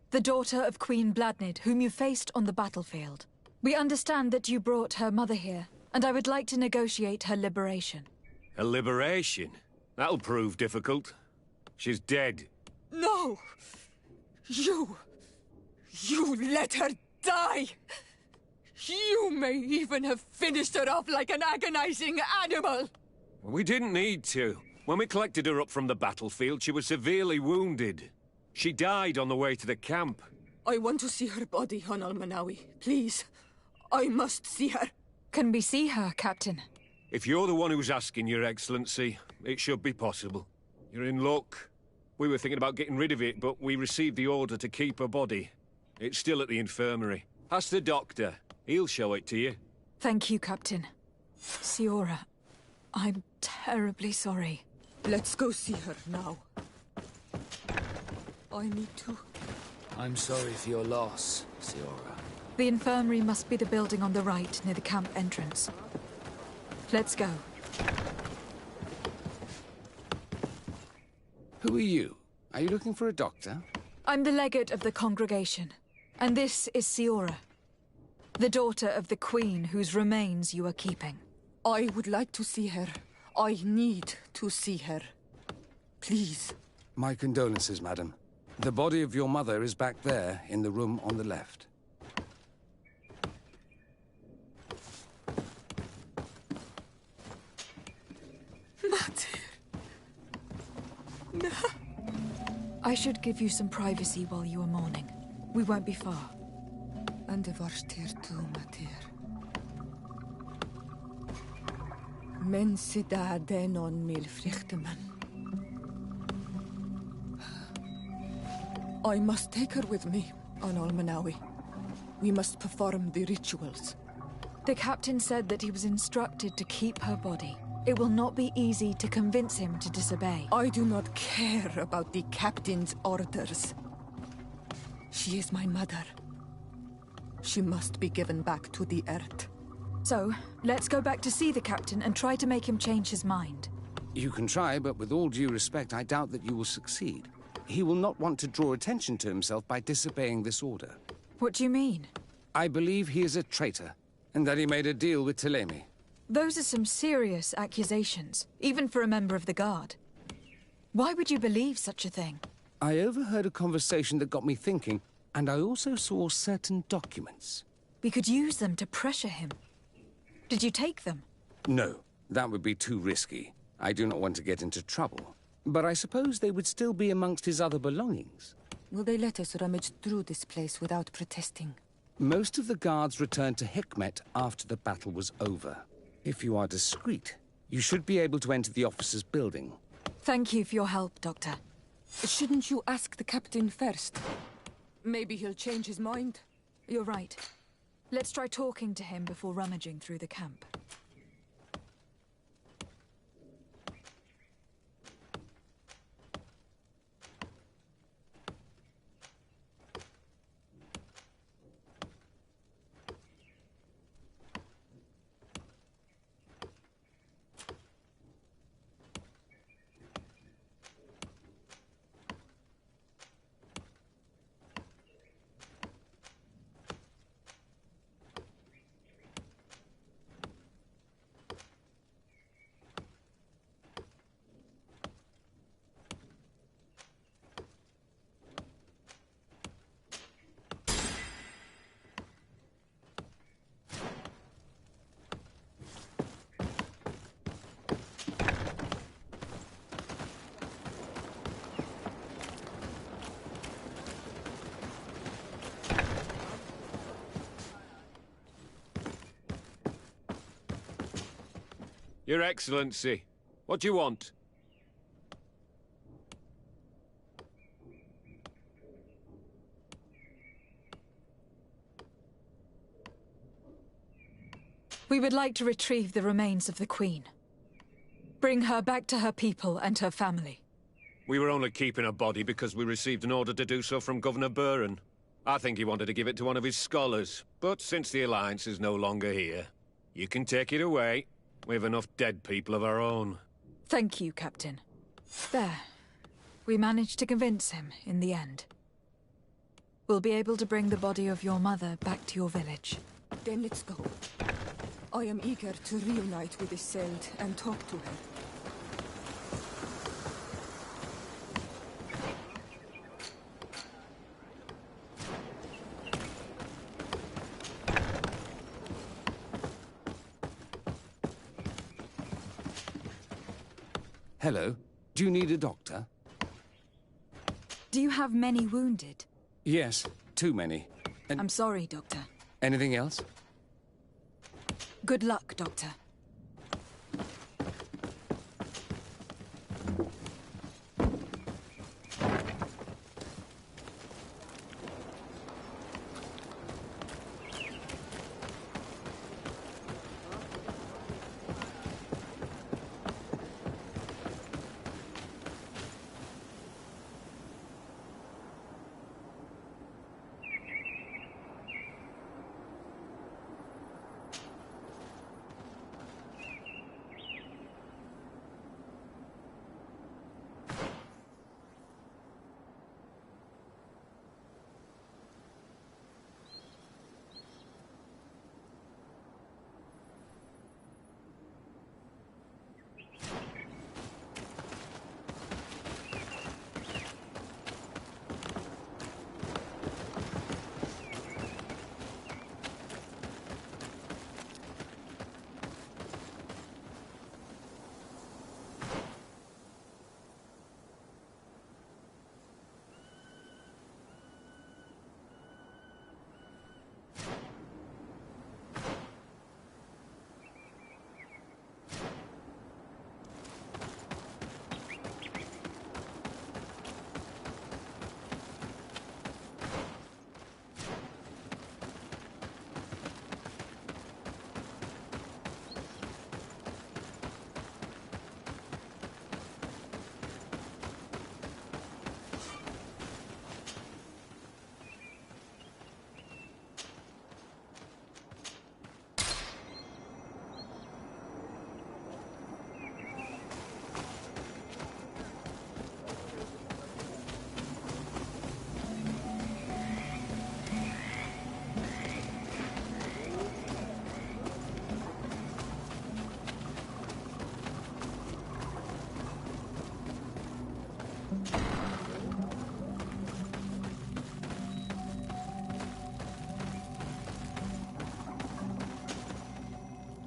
the daughter of Queen Bladnid, whom you faced on the battlefield. We understand that you brought her mother here, and I would like to negotiate her liberation. A liberation? That'll prove difficult. She's dead. No! You let her die! You may even have finished her off like an agonizing animal! We didn't need to. When we collected her up from the battlefield, she was severely wounded. She died on the way to the camp. I want to see her body, On-Almenawi. Please. I must see her. Can we see her, Captain? If you're the one who's asking, Your Excellency, it should be possible. You're in luck. We were thinking about getting rid of it, but we received the order to keep her body. It's still at the infirmary. Ask the doctor. He'll show it to you. Thank you, Captain. Siora, I'm terribly sorry. Let's go see her now. I need to... I'm sorry for your loss, Siora. The infirmary must be the building on the right, near the camp entrance. Let's go. Who are you? Are you looking for a doctor? I'm the legate of the congregation. And this is Siora, the daughter of the queen whose remains you are keeping. I would like to see her. I need to see her. Please. My condolences, madam. The body of your mother is back there, in the room on the left. Mater. No. I should give you some privacy while you are mourning. We won't be far. And de varstir tu, Mater. Men sida denon mil frichteman. I must take her with me, On-Almenawi. We must perform the rituals. The captain said that he was instructed to keep her body. It will not be easy to convince him to disobey. I do not care about the captain's orders. She is my mother. She must be given back to the earth. So, let's go back to see the captain and try to make him change his mind. You can try, but with all due respect, I doubt that you will succeed. He will not want to draw attention to himself by disobeying this order. What do you mean? I believe he is a traitor, and that he made a deal with Thélème. Those are some serious accusations, even for a member of the Guard. Why would you believe such a thing? I overheard a conversation that got me thinking, and I also saw certain documents. We could use them to pressure him. Did you take them? No, that would be too risky. I do not want to get into trouble. But I suppose they would still be amongst his other belongings. Will they let us rummage through this place without protesting? Most of the guards returned to Hikmet after the battle was over. If you are discreet, you should be able to enter the officer's building. Thank you for your help, Doctor. Shouldn't you ask the captain first? Maybe he'll change his mind. You're right. Let's try talking to him before rummaging through the camp. Your Excellency, what do you want? We would like to retrieve the remains of the Queen. Bring her back to her people and her family. We were only keeping her body because we received an order to do so from Governor Buren. I think he wanted to give it to one of his scholars, but since the Alliance is no longer here, you can take it away. We have enough dead people of our own. Thank you, Captain. There. We managed to convince him in the end. We'll be able to bring the body of your mother back to your village. Then let's go. I am eager to reunite with Isolde and talk to her. Hello. Do you need a doctor? Do you have many wounded? Yes, too many. I'm sorry, Doctor. Anything else? Good luck, Doctor.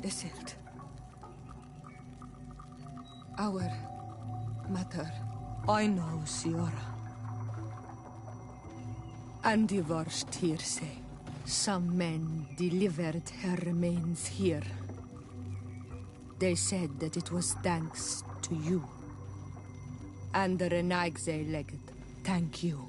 Isildt. Our mother. I know, Siora. And the worst hearsay. Some men delivered her remains here. They said that it was thanks to you. And the Renagze legate, thank you.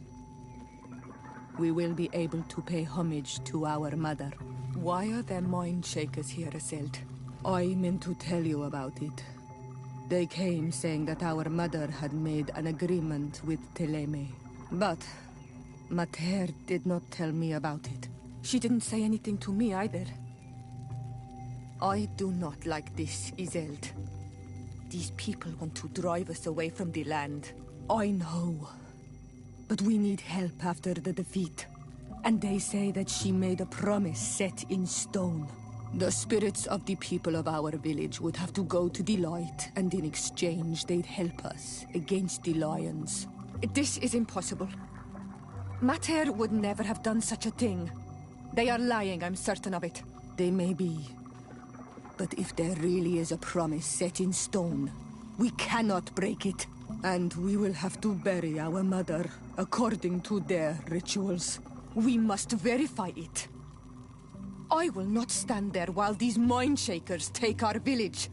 We will be able to pay homage to our mother. Why are there mind shakers here, Isildt? I meant to tell you about it. They came saying that our mother had made an agreement with Teleme. But Mater did not tell me about it. She didn't say anything to me either. I do not like this, Isildt. These people want to drive us away from the land. I know. But we need help after the defeat. And they say that she made a promise set in stone. The spirits of the people of our village would have to go to the light, and in exchange they'd help us against the lions. This is impossible. Mater would never have done such a thing. They are lying, I'm certain of it. They may be. But if there really is a promise set in stone, we cannot break it. And we will have to bury our mother according to their rituals. We must verify it. I will not stand there while these mind shakers take our village.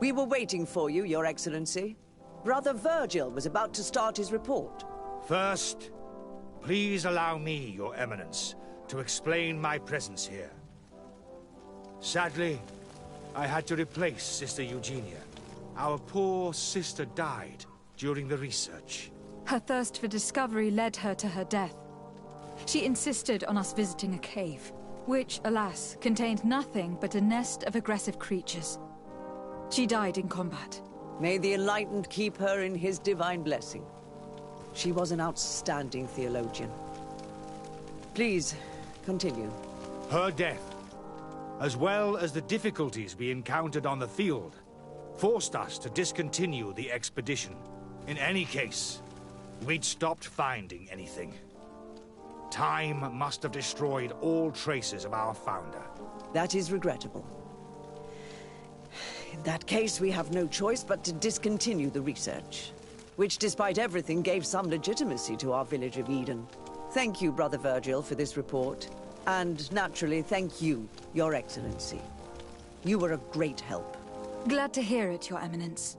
We were waiting for you, Your Excellency. Brother Virgil was about to start his report. First, please allow me, Your Eminence, to explain my presence here. Sadly, I had to replace Sister Eugenia. Our poor sister died during the research. Her thirst for discovery led her to her death. She insisted on us visiting a cave, which, alas, contained nothing but a nest of aggressive creatures. She died in combat. May the Enlightened keep her in his divine blessing. She was an outstanding theologian. Please, continue. Her death, as well as the difficulties we encountered on the field, forced us to discontinue the expedition. In any case, we'd stopped finding anything. Time must have destroyed all traces of our founder. That is regrettable. In that case, we have no choice but to discontinue the research, which, despite everything, gave some legitimacy to our village of Eden. Thank you, Brother Virgil, for this report. And, naturally, thank you, Your Excellency. You were a great help. Glad to hear it, Your Eminence.